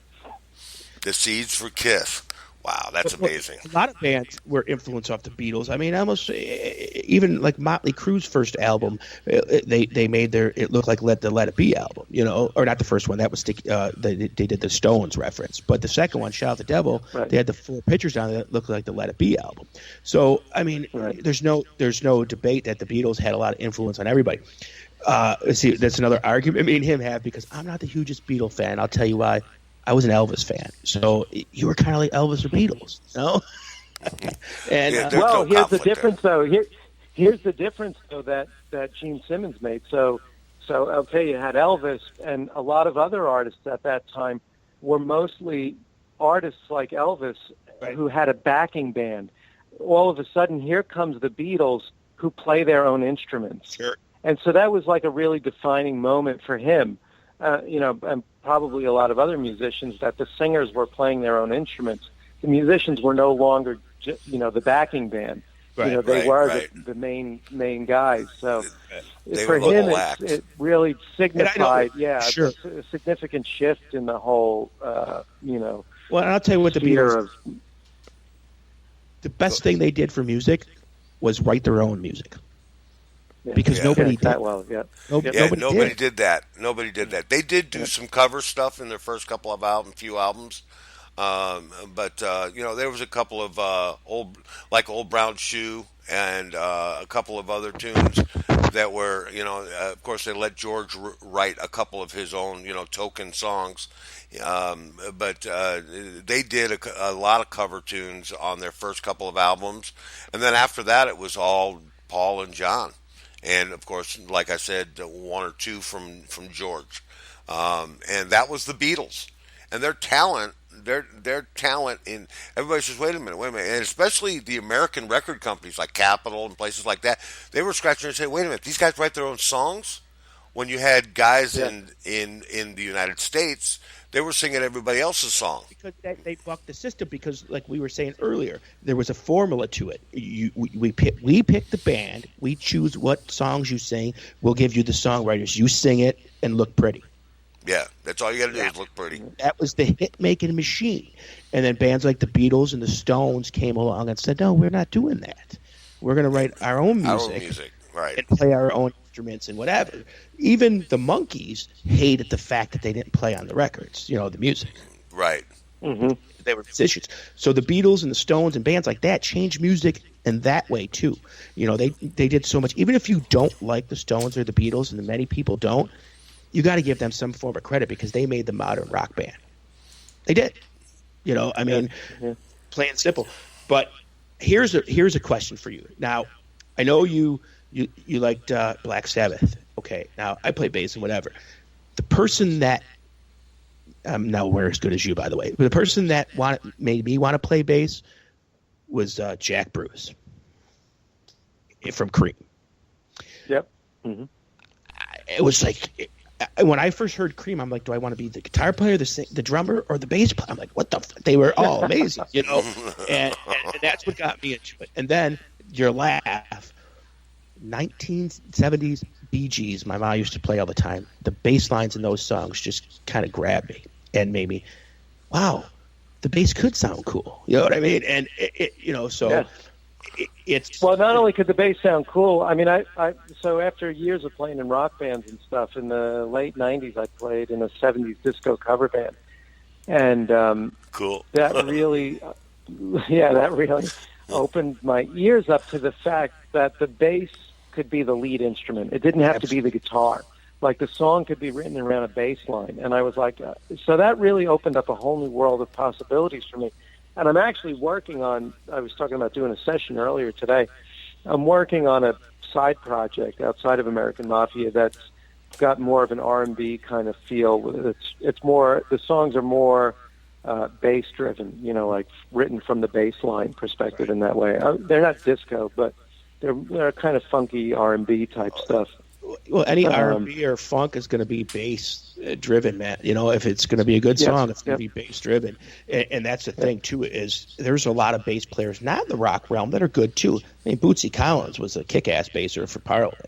The seeds for Kiss. Wow, that's amazing. A lot of bands were influenced off the Beatles. Almost even like Motley Crue's first album, they made it look like the Let It Be album, or not the first one. That was they did the Stones reference, but the second one, Shout at the Devil, they had the 4 pictures on it that looked like the Let It Be album. So there's no debate that the Beatles had a lot of influence on everybody. See, that's another argument me and him have because I'm not the hugest Beatle fan. I'll tell you why. I was an Elvis fan, so you were kind of like Elvis or Beatles, And no here's the difference, there. though. Here's the difference, though, that Gene Simmons made. So okay, you had Elvis, and a lot of other artists at that time were mostly artists like Elvis who had a backing band. All of a sudden, here comes the Beatles who play their own instruments. Sure. And so that was like a really defining moment for him, and probably a lot of other musicians, that the singers were playing their own instruments. The musicians were no longer, the backing band. Right, They were right. the main guys. So They for were him, local acts. it really signified, Sure. a significant shift in the whole, Well, and I'll tell you what the sphere Beatles. of. The best thing they did for music was write their own music. Yeah. Because Yeah. nobody that did. well, yeah. Nobody did that. Nobody did that. They did do some cover stuff in their first couple of few albums. But there was a couple of Old Brown Shoe and a couple of other tunes that were, of course they let George write a couple of his own, token songs. But they did a lot of cover tunes on their first couple of albums. And then after that, it was all Paul and John. And of course, like I said, one or two from George. And that was the Beatles. And their talent in everybody says, wait a minute, and especially the American record companies like Capitol and places like that, they were scratching and saying, wait a minute, these guys write their own songs. When you had guys in the United States, they were singing everybody else's song. Because they bucked the system. Because, like we were saying earlier, there was a formula to it. We pick the band. We choose what songs you sing. We'll give you the songwriters. You sing it and look pretty. Yeah, that's all you got to do is look pretty. That was the hit-making machine. And then bands like the Beatles and the Stones came along and said, no, we're not doing that. We're going to write our own music. Right. And play our own instruments and whatever. Even the Monkees hated the fact that they didn't play on the records, the music. Right. Mm-hmm. They were musicians. So the Beatles and the Stones and bands like that changed music in that way too. They did so much. Even if you don't like the Stones or the Beatles, and many people don't, you got to give them some form of credit because they made the modern rock band. They did. Plain and simple. But here's a question for you. Now, I know you liked Black Sabbath. Okay. Now, I play bass and whatever. The person that I'm nowhere as good as you, by the way, but the person that made me want to play bass was Jack Bruce from Cream. Yep. Mm-hmm. It was like when I first heard Cream, I'm like, do I want to be the guitar player, the drummer, or the bass player? I'm like, what the? They were all amazing, and that's what got me into it. And then your laugh, 1970s Bee Gees. My mom used to play all the time. The bass lines in those songs just kind of grabbed me and made me, wow, the bass could sound cool. You know what I mean? And so. Yeah. It's well, not only could the bass sound cool. I mean, so after years of playing in rock bands and stuff, in the late '90s, I played in a '70s disco cover band, and cool. That really, that really opened my ears up to the fact that the bass could be the lead instrument. It didn't have to be the guitar. Like the song could be written around a bass line, and I was like, so that really opened up a whole new world of possibilities for me. And I'm actually working on, I was talking about doing a session earlier today. I'm working on a side project outside of American Mafia that's got more of an R&B kind of feel. It's more, the songs are more bass driven, like written from the bass line perspective in that way. They're not disco, but they're kind of funky R&B type stuff. Well, any R&B or funk is going to be bass driven, man. If it's going to be a good song, it's going to be bass driven, and that's the thing too. Is there's a lot of bass players, not in the rock realm, that are good too. I mean, Bootsy Collins was a kick-ass basser for Parliament,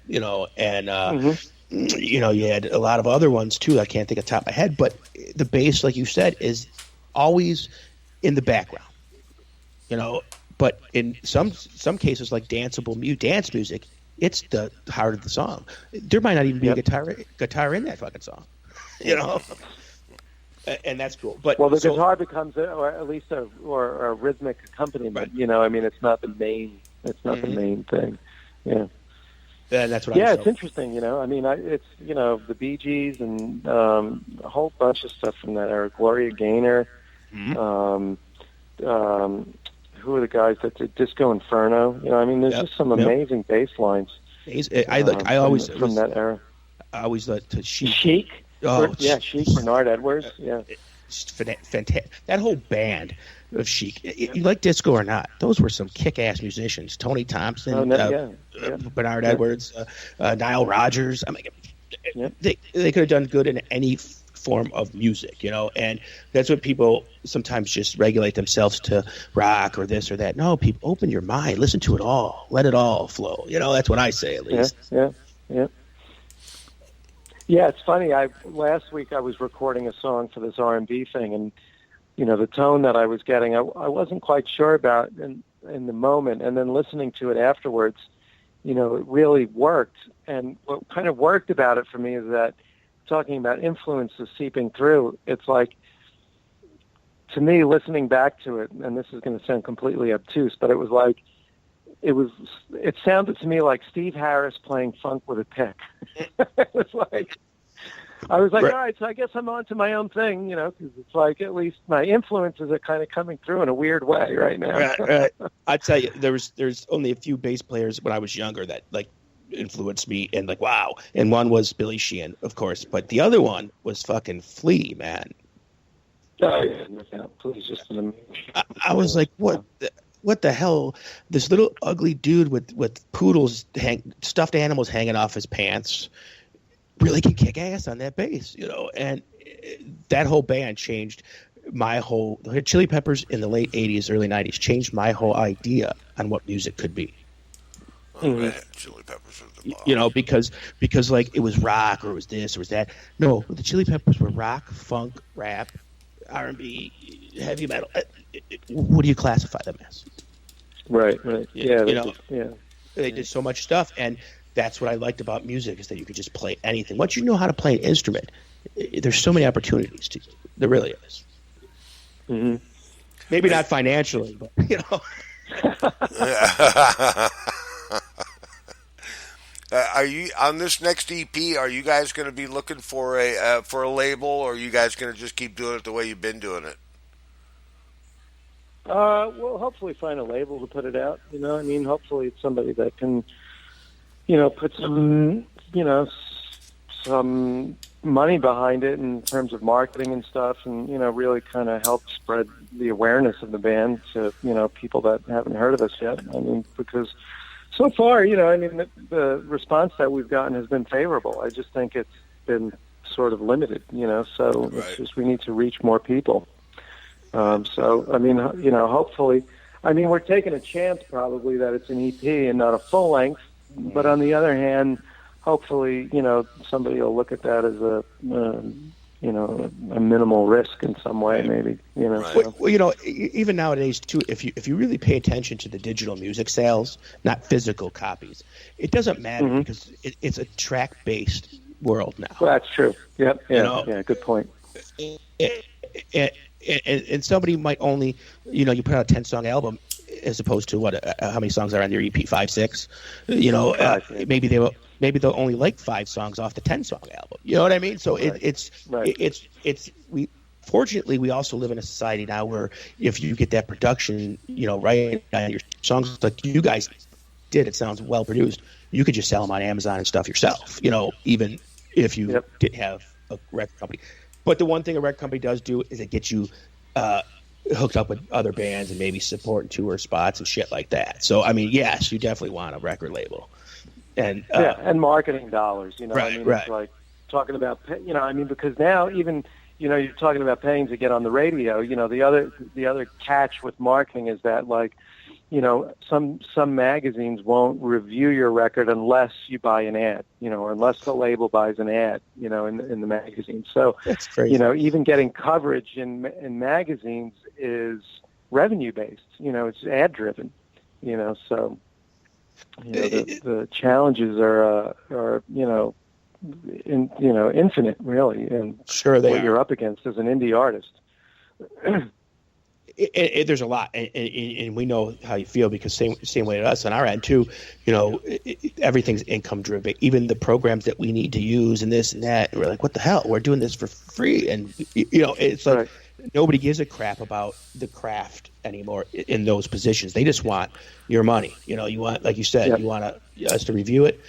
and you had a lot of other ones too. I can't think of the top of my head, but the bass, like you said, is always in the background, But in some cases, like danceable dance music, it's the heart of the song. There might not even be a guitar in that fucking song, and that's cool. But the guitar becomes, or at least a rhythmic accompaniment. Right. I mean, it's not the main. It's not the main thing. Yeah. And that's what Yeah, I'm it's interesting. I mean, it's the Bee Gees and a whole bunch of stuff from that era. Gloria Gaynor. Mhm. Who are the guys that did Disco Inferno? I mean, there's just some amazing bass lines. I always from that era. I always liked to Chic. Chic. Oh, Chic. Bernard Edwards. Yeah. Fantastic. That whole band of Chic. You like disco or not? Those were some kick-ass musicians. Tony Thompson, Bernard Edwards, Nile Rodgers. I mean, they could have done good in any form of music, and that's what people sometimes just regulate themselves to rock or this or that. No, people, open your mind, listen to it all, let it all flow. That's what I say, at least. Yeah, it's funny. Last week I was recording a song for this R&B thing, and the tone that I was getting, I wasn't quite sure about in the moment, and then listening to it afterwards, it really worked. And what kind of worked about it for me is that, talking about influences seeping through, it's like, to me, listening back to it, and this is going to sound completely obtuse, but it sounded to me like Steve Harris playing funk with a pick. I was like, right. All right, so I guess I'm on to my own thing, because it's like, at least my influences are kind of coming through in a weird way right now. Right. I tell you, there's only a few bass players when I was younger that influenced me, and wow. And one was Billy Sheehan, of course, but the other one was fucking Flea, man. Oh, yeah, Flea's just an amazing. I was like, what the hell? This little ugly dude with poodles, stuffed animals hanging off his pants, really can kick ass on that bass, and that whole band changed the Chili Peppers in the late 80s, early 90s changed my whole idea on what music could be. Oh, man, Chili Peppers are the bomb. Because it was rock or it was this or it was that. No, the Chili Peppers were rock, funk, rap, R&B, heavy metal. What do you classify them as? Right. Yeah. They did so much stuff, and that's what I liked about music, is that you could just play anything. Once you know how to play an instrument, there's so many opportunities to. There really is. Mm-hmm. Maybe not financially, but Are you on this next EP? Are you guys going to be looking for a label, or are you guys going to just keep doing it the way you've been doing it? We'll hopefully find a label to put it out. Hopefully it's somebody that can, put some, some money behind it in terms of marketing and stuff, and really kind of help spread the awareness of the band to people that haven't heard of us yet. Because so far, the response that we've gotten has been favorable. I just think it's been sort of limited, so Right. It's just we need to reach more people. Hopefully, we're taking a chance probably that it's an EP and not a full length, but on the other hand, hopefully, somebody will look at that as a minimal risk in some way, maybe, Right. Well, even nowadays too, if you really pay attention to the digital music sales, not physical copies, it doesn't matter because it's a track-based world now. Well, that's true. Yep. Yeah. Good point. And somebody might only, you put out a 10-song album as opposed to how many songs are on your EP? 5, 6. Maybe they'll only like 5 songs off the 10-song album. You know what I mean? So fortunately we also live in a society now where if you get that production, right on your songs like you guys did, it sounds well produced. You could just sell them on Amazon and stuff yourself. Even if you didn't have a record company. But the one thing a record company does do is it gets you hooked up with other bands and maybe support tour spots and shit like that. So, yes, you definitely want a record label. And and marketing dollars, Right. It's like talking about, because now even, you're talking about paying to get on the radio. The other catch with marketing is that, some magazines won't review your record unless you buy an ad, or unless the label buys an ad, in the magazine. So, that's crazy. Even getting coverage in magazines is revenue based. It's ad driven. So the challenges are infinite, really, and sure what you're up against as an indie artist. There's a lot, and we know how you feel because same way to us on our end too. Everything's income driven. Even the programs that we need to use and this and that, and we're like, what the hell? We're doing this for free, and it's like nobody gives a crap about the craft anymore in those positions. They just want your money. You want, like you said, you want us to review it.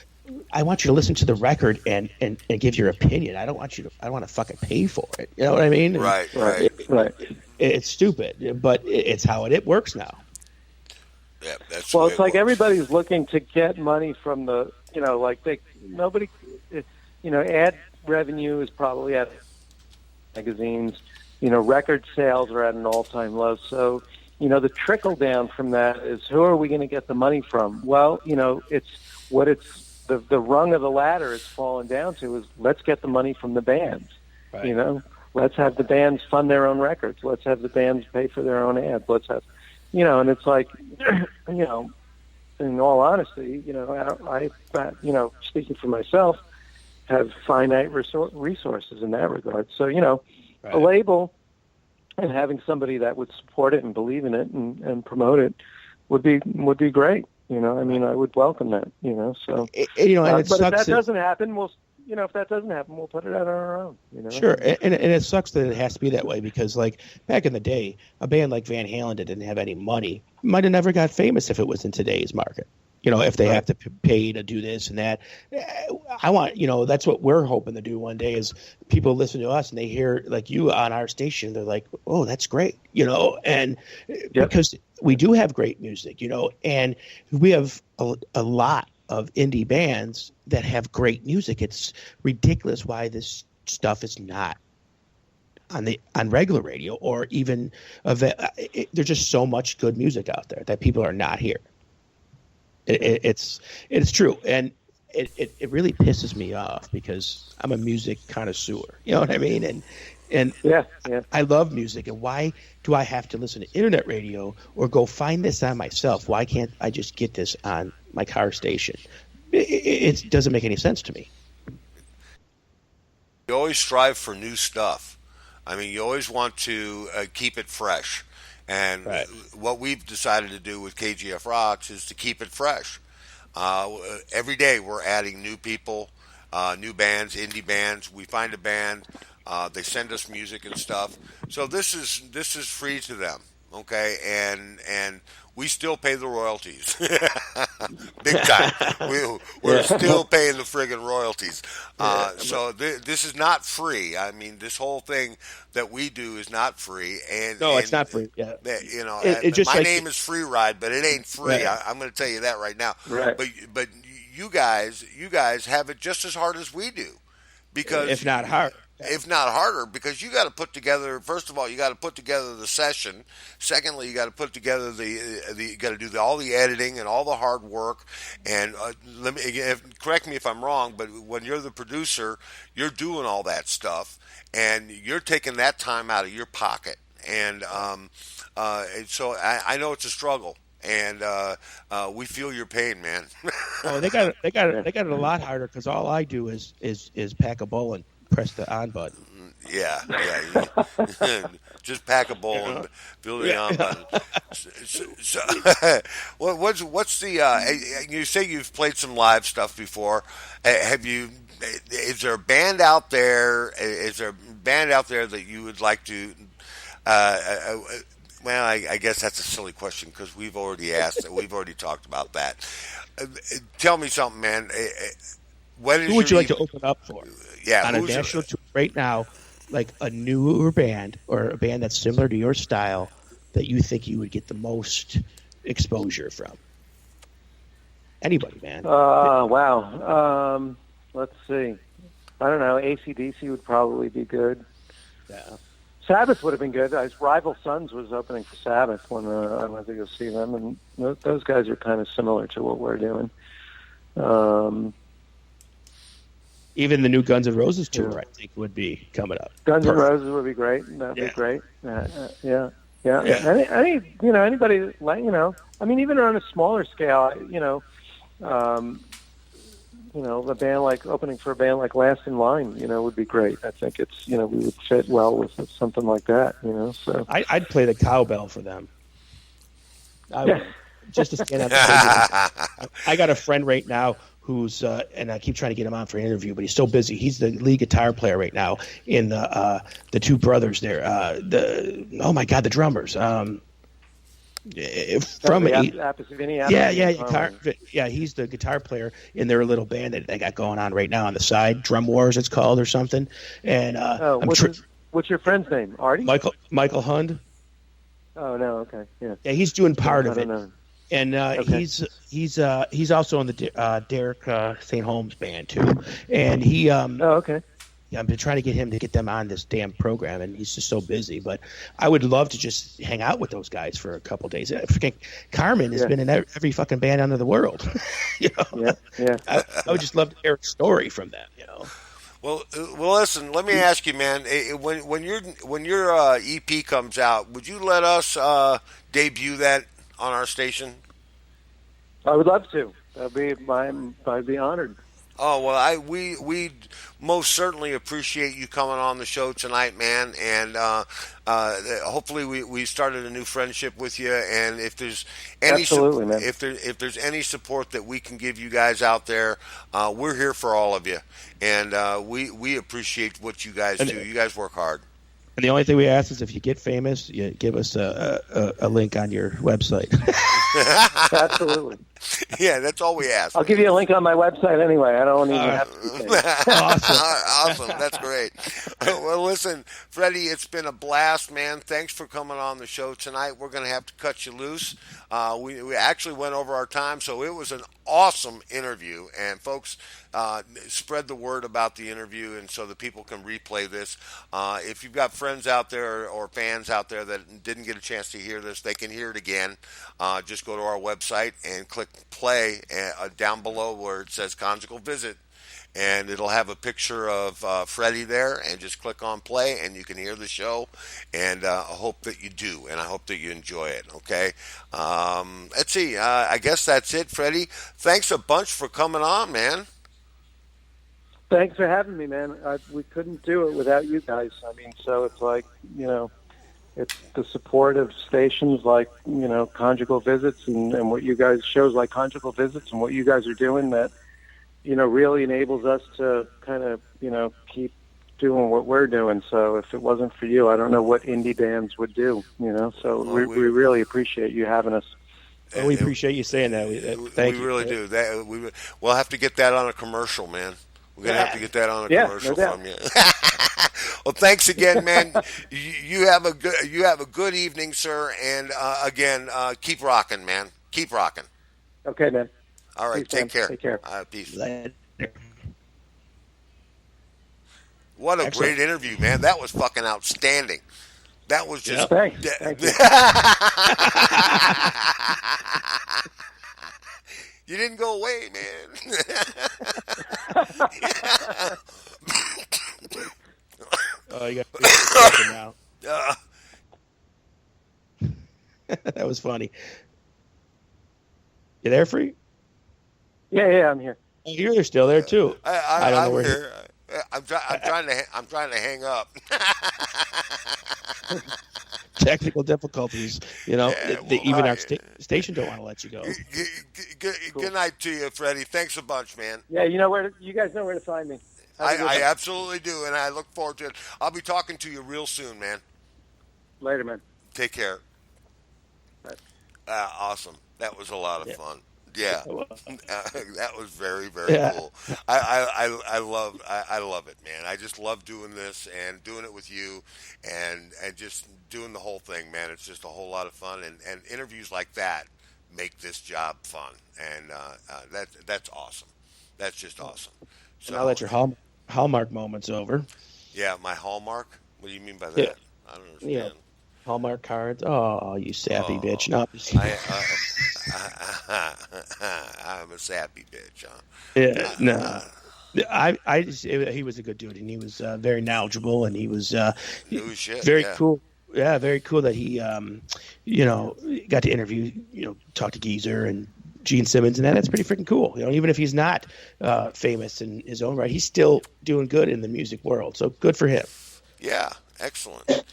I want you to listen to the record and give your opinion. I don't want to fucking pay for it. You know what I mean? Right. Right. It's stupid, but it's how it works now. Yeah, that's well. the way It's like works. everybody's looking to get money from the, nobody, ad revenue is probably at magazines. Record sales are at an all-time low. So, the trickle down from that is who are we going to get the money from? Well, it's the rung of the ladder it's fallen down to is let's get the money from the bands. Right. Let's have the bands fund their own records. Let's have the bands pay for their own ads. Let's have, and it's like, in all honesty, I speaking for myself, have finite resources in that regard. So, a label and having somebody that would support it and believe in it and promote it would be great. I would welcome that. So. And but if that doesn't happen, we'll put it out on our own. Sure, and it sucks that it has to be that way because, like, back in the day, a band like Van Halen that didn't have any money might have never got famous if it was in today's market. If they have to pay to do this and that. I want, that's what we're hoping to do one day is people listen to us and they hear, like, you on our station. They're like, oh, that's great, and because we do have great music, and we have a lot of indie bands that have great music. It's ridiculous why this stuff is not on regular radio or even there's just so much good music out there that people are not here. It's true, and it really pisses me off because I'm a music connoisseur. You know what I mean? And I love music, and why do I have to listen to internet radio or go find this on myself? Why can't I just get this on my car station? It doesn't make any sense to me. You always strive for new stuff. I mean, you always want to keep it fresh. And what we've decided to do with KGF Rocks is to keep it fresh. Every day we're adding new people, new bands, indie bands. We find a band, they send us music and stuff. So this is free to them, okay? And we still pay the royalties, big time. We're still paying the friggin' royalties. So this is not free. I mean, this whole thing that we do is not free. It's not free. Yeah, my name is Free Ride, but it ain't free. Right. I'm going to tell you that right now. Right. But you guys have it just as hard as we do, because if not hard. If not harder, because you got to put together. First of all, you got to put together the session. Secondly, you got to put together you got to do all the editing and all the hard work. And correct me if I'm wrong, but when you're the producer, you're doing all that stuff, and you're taking that time out of your pocket. And so I know it's a struggle. And we feel your pain, man. Oh, they got it a lot harder because all I do is pack a bowl and press the on button. Yeah. Just pack a bowl and feel the on button. So, what's the? You say you've played some live stuff before. Have you? Is there a band out there? Is there a band out there that you would like to? Well, I guess that's a silly question because we've already asked that. We've already talked about that. Tell me something, man. Who would you like to open up for? Yeah, on a national tour right now, like a newer band or a band that's similar to your style that you think you would get the most exposure from? Anybody, man. Wow. Let's see. I don't know. AC/DC would probably be good. Yeah. Sabbath would have been good. Rival Sons was opening for Sabbath when I went to go see them, and those guys are kind of similar to what we're doing. Even the new Guns N' Roses tour, I think, would be coming up. Guns N' Roses would be great. That'd be great. Yeah. Anybody, I mean, even on a smaller scale, a band like opening for a band like Last in Line, would be great. I think it's, we would fit well with something like that, so. I'd play the cowbell for them. I would, just to stand on the stage. I got a friend right now who's, and I keep trying to get him on for an interview, but he's so busy. He's the lead guitar player right now in the two brothers there. The drummers. He's the guitar player in their little band that they got going on right now on the side. Drum Wars, it's called, or something. And what's your friend's name? Artie? Michael Hund. Oh no, okay, yeah. Yeah, he's doing part of it. Know. And okay. he's also in the Derek St. Holmes band too. And he okay. Yeah, I've been trying to get him to get them on this damn program, and he's just so busy. But I would love to just hang out with those guys for a couple of days. Freaking Carmen has been in every fucking band under the world. Yeah. I would just love to hear a story from them. Well, listen. Let me ask you, man. When your EP comes out, would you let us debut that on our station? I would love to. I'd be honored. Oh well, we most certainly appreciate you coming on the show tonight, man. And hopefully we started a new friendship with you. And if there's any man. if there's any support that we can give you guys out there, we're here for all of you. And we appreciate what you guys do. You guys work hard. And the only thing we ask is if you get famous, you give us a link on your website. Absolutely. Yeah, that's all we ask. I'll give you a link on my website anyway. I don't even have to be famous. Awesome. That's great. Well, listen, Freddie, it's been a blast, man. Thanks for coming on the show tonight. We're going to have to cut you loose. We actually went over our time, so it was an awesome interview. And folks, spread the word about the interview, and so that people can replay this. If you've got friends out there or fans out there that didn't get a chance to hear this, they can hear it again. Just go to our website and click play down below where it says Conjugal Visit, and it'll have a picture of Freddie there, and just click on play and you can hear the show. And I hope that you do, and I hope that you enjoy it. Okay, let's see, I guess that's it. Freddie, thanks a bunch for coming on, man. Thanks for having me, man. We couldn't do it without you guys. I mean, so it's like, it's the support of stations like, Conjugal Visits and what you guys, shows like Conjugal Visits and what you guys are doing that, really enables us to kind of, keep doing what we're doing. So if it wasn't for you, I don't know what indie bands would do, so we really appreciate you having us. Well, we appreciate you saying that. Thank you. We really do. We'll have to get that on a commercial, man. We're going to have to get that on a commercial from you. Well, thanks again, man. You have a good evening, sir. And again, keep rocking, man. Keep rocking. Okay, man. All right, peace, take care. Take care. Peace. What a great interview, man. That was fucking outstanding. That was just... Thanks. Thank you. You didn't go away, man. Oh, you got now. That was funny. You there, Free? Yeah, I'm here. Oh, you're still there too. I don't know where. Here. I'm trying to hang up. Technical difficulties, even our station don't want to let you go. Good night to you, Freddie. Thanks a bunch, man. Yeah, you guys know where to find me. I absolutely do, and I look forward to it. I'll be talking to you real soon, man. Later, man. Take care. Bye. Awesome. That was a lot of fun. Yeah, that was very, very cool. I love it, man. I just love doing this and doing it with you, and just doing the whole thing, man. It's just a whole lot of fun, and interviews like that make this job fun, and that's awesome. That's just awesome. So now that your Hallmark moment's over. Yeah, my Hallmark. What do you mean by that? Yeah. I don't understand. Yeah. Hallmark cards. Oh, you sappy bitch! No, I'm a sappy bitch. Huh? Yeah, no. He was a good dude, and he was very knowledgeable, and he was very cool. Yeah, very cool that he, got to interview, talk to Geezer and Gene Simmons and that's pretty freaking cool. You know, even if he's not famous in his own right, he's still doing good in the music world. So good for him. Yeah, excellent.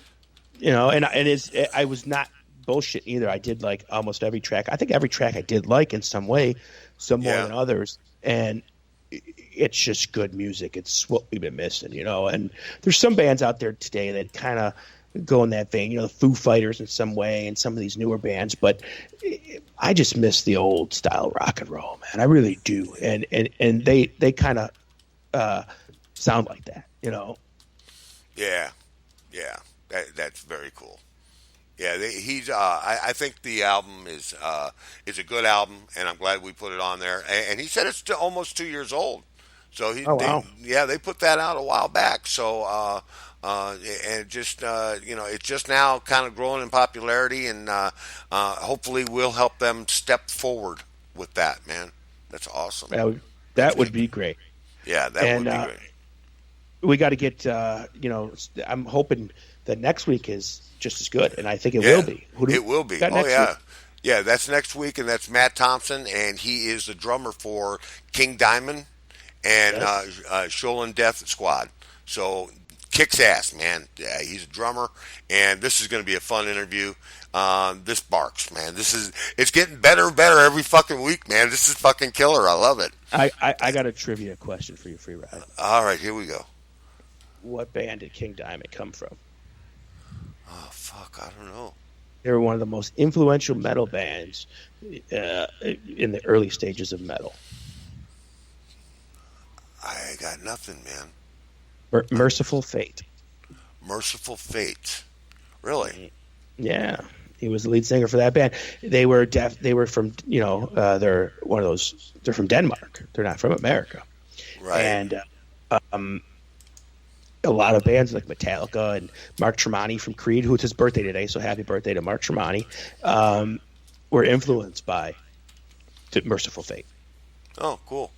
You know, and I was not bullshit either. I did like almost every track. I think every track I did like in some way, some more than others. And it's just good music. It's what we've been missing, you know. And there's some bands out there today that kind of go in that vein, you know, the Foo Fighters in some way and some of these newer bands. But I just miss the old style rock and roll, man. I really do. And they kind of sound like that, you know. Yeah. That's very cool. Yeah, he's. I think the album is a good album, and I'm glad we put it on there. And he said it's almost 2 years old, so they put that out a while back. So and just it's just now kind of growing in popularity, and hopefully we'll help them step forward with that. Man, that's awesome. That would be great. Yeah, that would be great. We got to get. I'm hoping that next week is just as good, and I think it will be. It will be. Oh, yeah. Week? Yeah, that's next week, and that's Matt Thompson, and he is the drummer for King Diamond and Sholin Death Squad. So, kicks ass, man. Yeah, he's a drummer, and this is going to be a fun interview. This barks, man. It's getting better and better every fucking week, man. This is fucking killer. I love it. I got a trivia question for you, Free Ride. All right, here we go. What band did King Diamond come from? Oh, fuck, I don't know. They were one of the most influential metal bands in the early stages of metal. I got nothing, man. Merciful Fate. Merciful Fate. Really? Yeah. He was the lead singer for that band. They were from, they're one of those, they're from Denmark. They're not from America. Right. And a lot of bands like Metallica and Mark Tremonti from Creed, who it's his birthday today, so happy birthday to Mark Tremonti, were influenced by Merciful Fate. Oh, cool.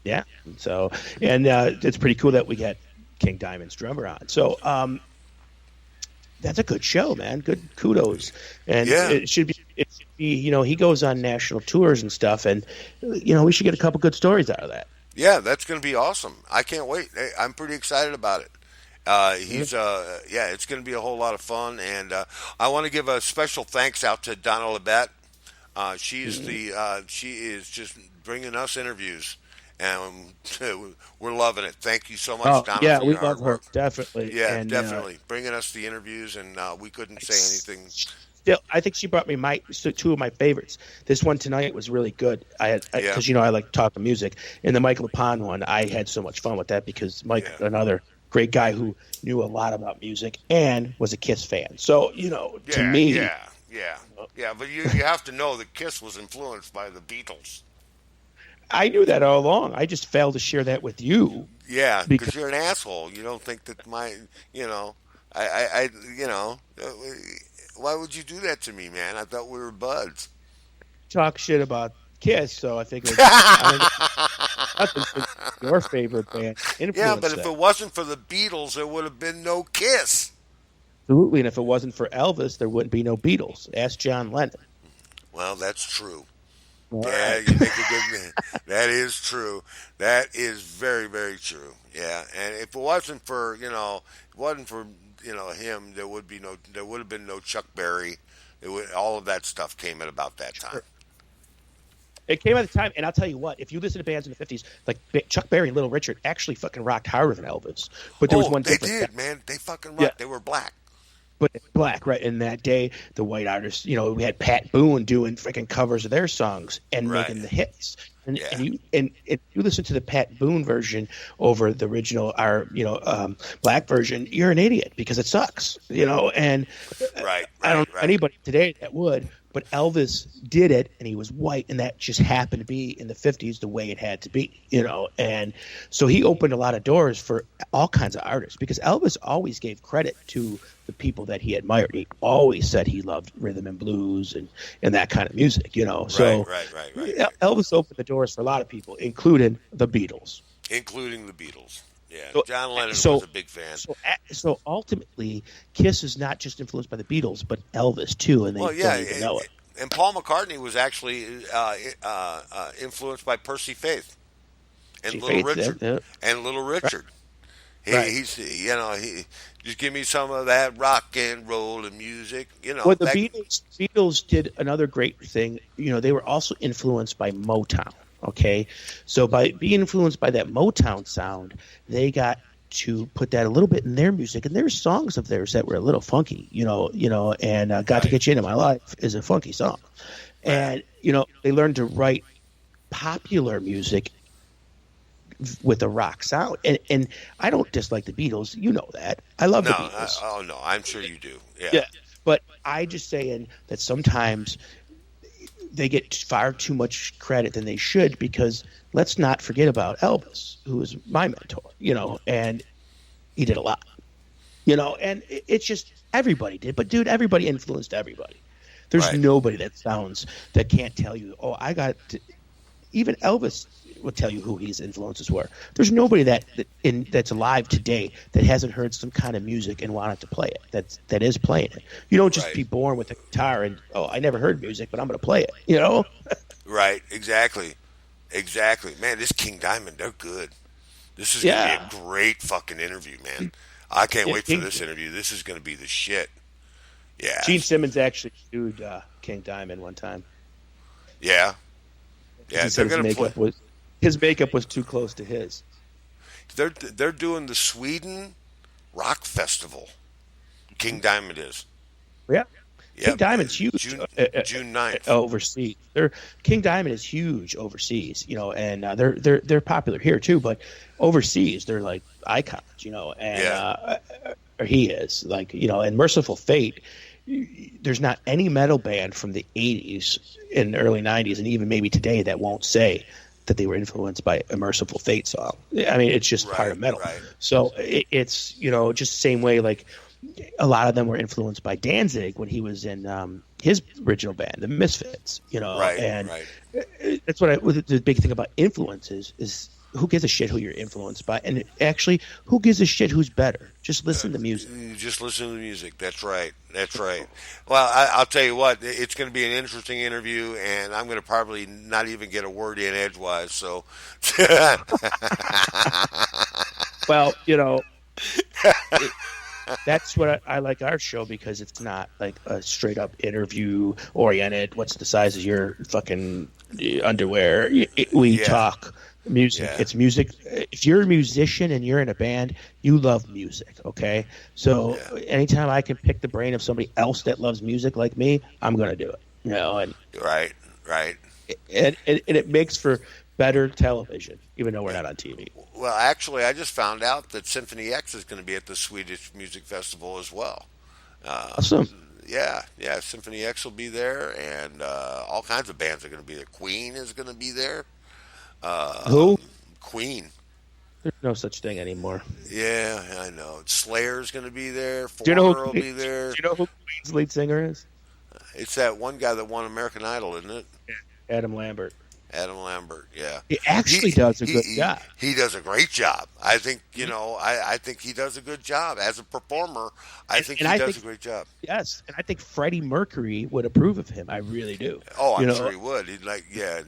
Yeah. So, and it's pretty cool that we got King Diamond's drummer on. So, that's a good show, man. Good kudos. And it should be, he goes on national tours and stuff, and, we should get a couple good stories out of that. Yeah, that's going to be awesome. I can't wait. I'm pretty excited about it. It's going to be a whole lot of fun, and I want to give a special thanks out to Donna Labette. She is just bringing us interviews, and we're loving it. Thank you so much, Donna. Yeah, we love her definitely. Yeah, and, definitely bringing us the interviews, and we couldn't say anything. Still, I think she brought me two of my favorites. This one tonight was really good. Because I like talking music, and the Mike LePond one, I had so much fun with that because Mike, another great guy who knew a lot about music and was a Kiss fan. So to me, but you have to know that Kiss was influenced by the Beatles. I knew that all along. I just failed to share that with you. Yeah, because you're an asshole. You don't think that why would you do that to me, man? I thought we were buds. Talk shit about Kiss, so I think your favorite band. Yeah, but if it wasn't for the Beatles, there would have been no Kiss. Absolutely, and if it wasn't for Elvis, there wouldn't be no Beatles. Ask John Lennon. Well, that's true. All yeah, right. you make a good man. That is true. That is very, very true. Yeah, and if it wasn't for him, there would have been no Chuck Berry. All of that stuff came at about that time. It came at the time, and I'll tell you what, if you listen to bands in the 50s, like Chuck Berry and Little Richard actually fucking rocked harder than Elvis. But there was one they difference. did, man. They fucking rocked. Yeah. They were black. But black, right? In that day, the white artists, we had Pat Boone doing freaking covers of their songs and making the hits. And if you listen to the Pat Boone version over the original, black version, you're an idiot because it sucks, And I don't know anybody today that would, but Elvis did it, and he was white, and that just happened to be in the 50s the way it had to be, And so he opened a lot of doors for all kinds of artists because Elvis always gave credit to the people that he admired. He always said he loved rhythm and blues and that kind of music, So Right. Elvis opened the doors for a lot of people, including the Beatles. Yeah, So, John Lennon was a big fan. So ultimately, Kiss is not just influenced by the Beatles, but Elvis too, and they don't even know it. And Paul McCartney was actually influenced by Percy Faith and Little Richard. And Little Richard. He's he just give me some of that rock and roll and music. Well, the Beatles did another great thing. They were also influenced by Motown. Okay, so by being influenced by that Motown sound, they got to put that a little bit in their music, and there's songs of theirs that were a little funky, and "Got to Get You Into My Life" is a funky song, and they learned to write popular music with a rock sound, and I don't dislike the Beatles, that I love the Beatles. No, I'm sure you do, yeah, but I just saying that sometimes they get far too much credit than they should, because let's not forget about Elvis, who was my mentor, and he did a lot, and it's just everybody did. But, dude, everybody influenced everybody. There's nobody that can't tell you, even Elvis will tell you who his influences were. There's nobody that's alive today that hasn't heard some kind of music and wanted to play it, that is playing it. You don't just be born with a guitar and, I never heard music, but I'm going to play it, Right, exactly. Man, this King Diamond, they're good. This is going to be a great fucking interview, man. I can't wait for this interview. This is going to be the shit. Yeah. Gene Simmons actually sued King Diamond one time. Yeah. Yeah, they're going to play. His makeup was too close to his. They're doing the Sweden Rock Festival. King Diamond is. Yeah. King Diamond's huge. June 9th. Overseas. King Diamond is huge overseas, and they're popular here too, but overseas they're like icons, and or he is, and Merciful Fate. There's not any metal band from the 80s and early 90s and even maybe today that won't say that they were influenced by a Merciful Fate song. I mean, it's just part of metal. Right. So it's, just the same way, like a lot of them were influenced by Danzig when he was in his original band, the Misfits, and that's what the big thing about influences is who gives a shit who you're influenced by? And actually, who gives a shit who's better? Just listen to music. Just listen to the music. That's right. Well, I'll tell you what, it's going to be an interesting interview, and I'm going to probably not even get a word in edgewise. So, well, that's what I like our show, because it's not like a straight up interview oriented. What's the size of your fucking underwear? We talk music. It's music. If you're a musician and you're in a band, you love music. Okay, so anytime I can pick the brain of somebody else that loves music like me, I'm gonna do it. And right. And it makes for better television, even though we're not on TV. Well, actually, I just found out that Symphony X is going to be at the Swedish Music Festival as well. Awesome. Yeah, Symphony X will be there, and all kinds of bands are going to be there. Queen is going to be there. Who? Queen. There's no such thing anymore. Yeah, I know. Slayer's going to be there. Foreigner will be there. Do you know who Queen's lead singer is? It's that one guy that won American Idol, isn't it? Adam Lambert. Yeah. He actually does a good job. He does a great job. I think, I think he does a good job. As a performer, I think he does a great job. Yes, and I think Freddie Mercury would approve of him. I really do. Oh, I'm sure he would. He'd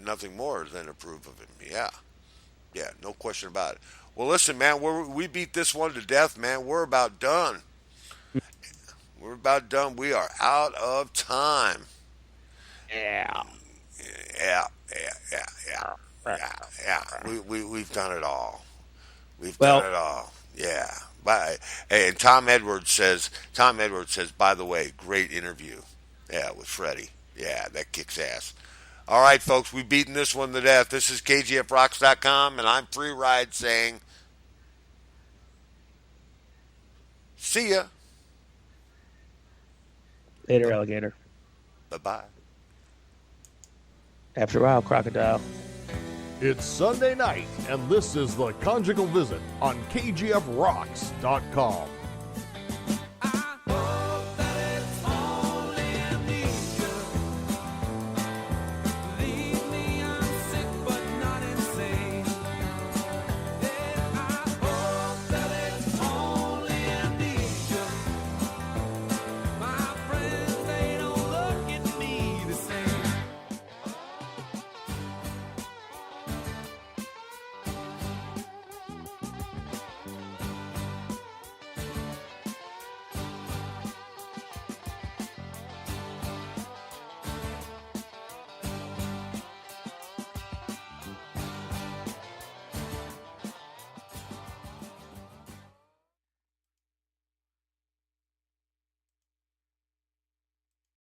nothing more than approve of him. Yeah, no question about it. Well, listen, man, we beat this one to death, man. We're about done. We are out of time. Yeah. We've done it all. Done it all. Yeah. Bye. Hey, and Tom Edwards says, by the way, great interview. Yeah, with Freddie. Yeah, that kicks ass. All right, folks, we've beaten this one to death. This is KGFRocks.com, and I'm Free Ride saying, see ya. Later, alligator. Bye-bye. After a while, crocodile. It's Sunday night, and this is the Conjugal Visit on KGFRocks.com.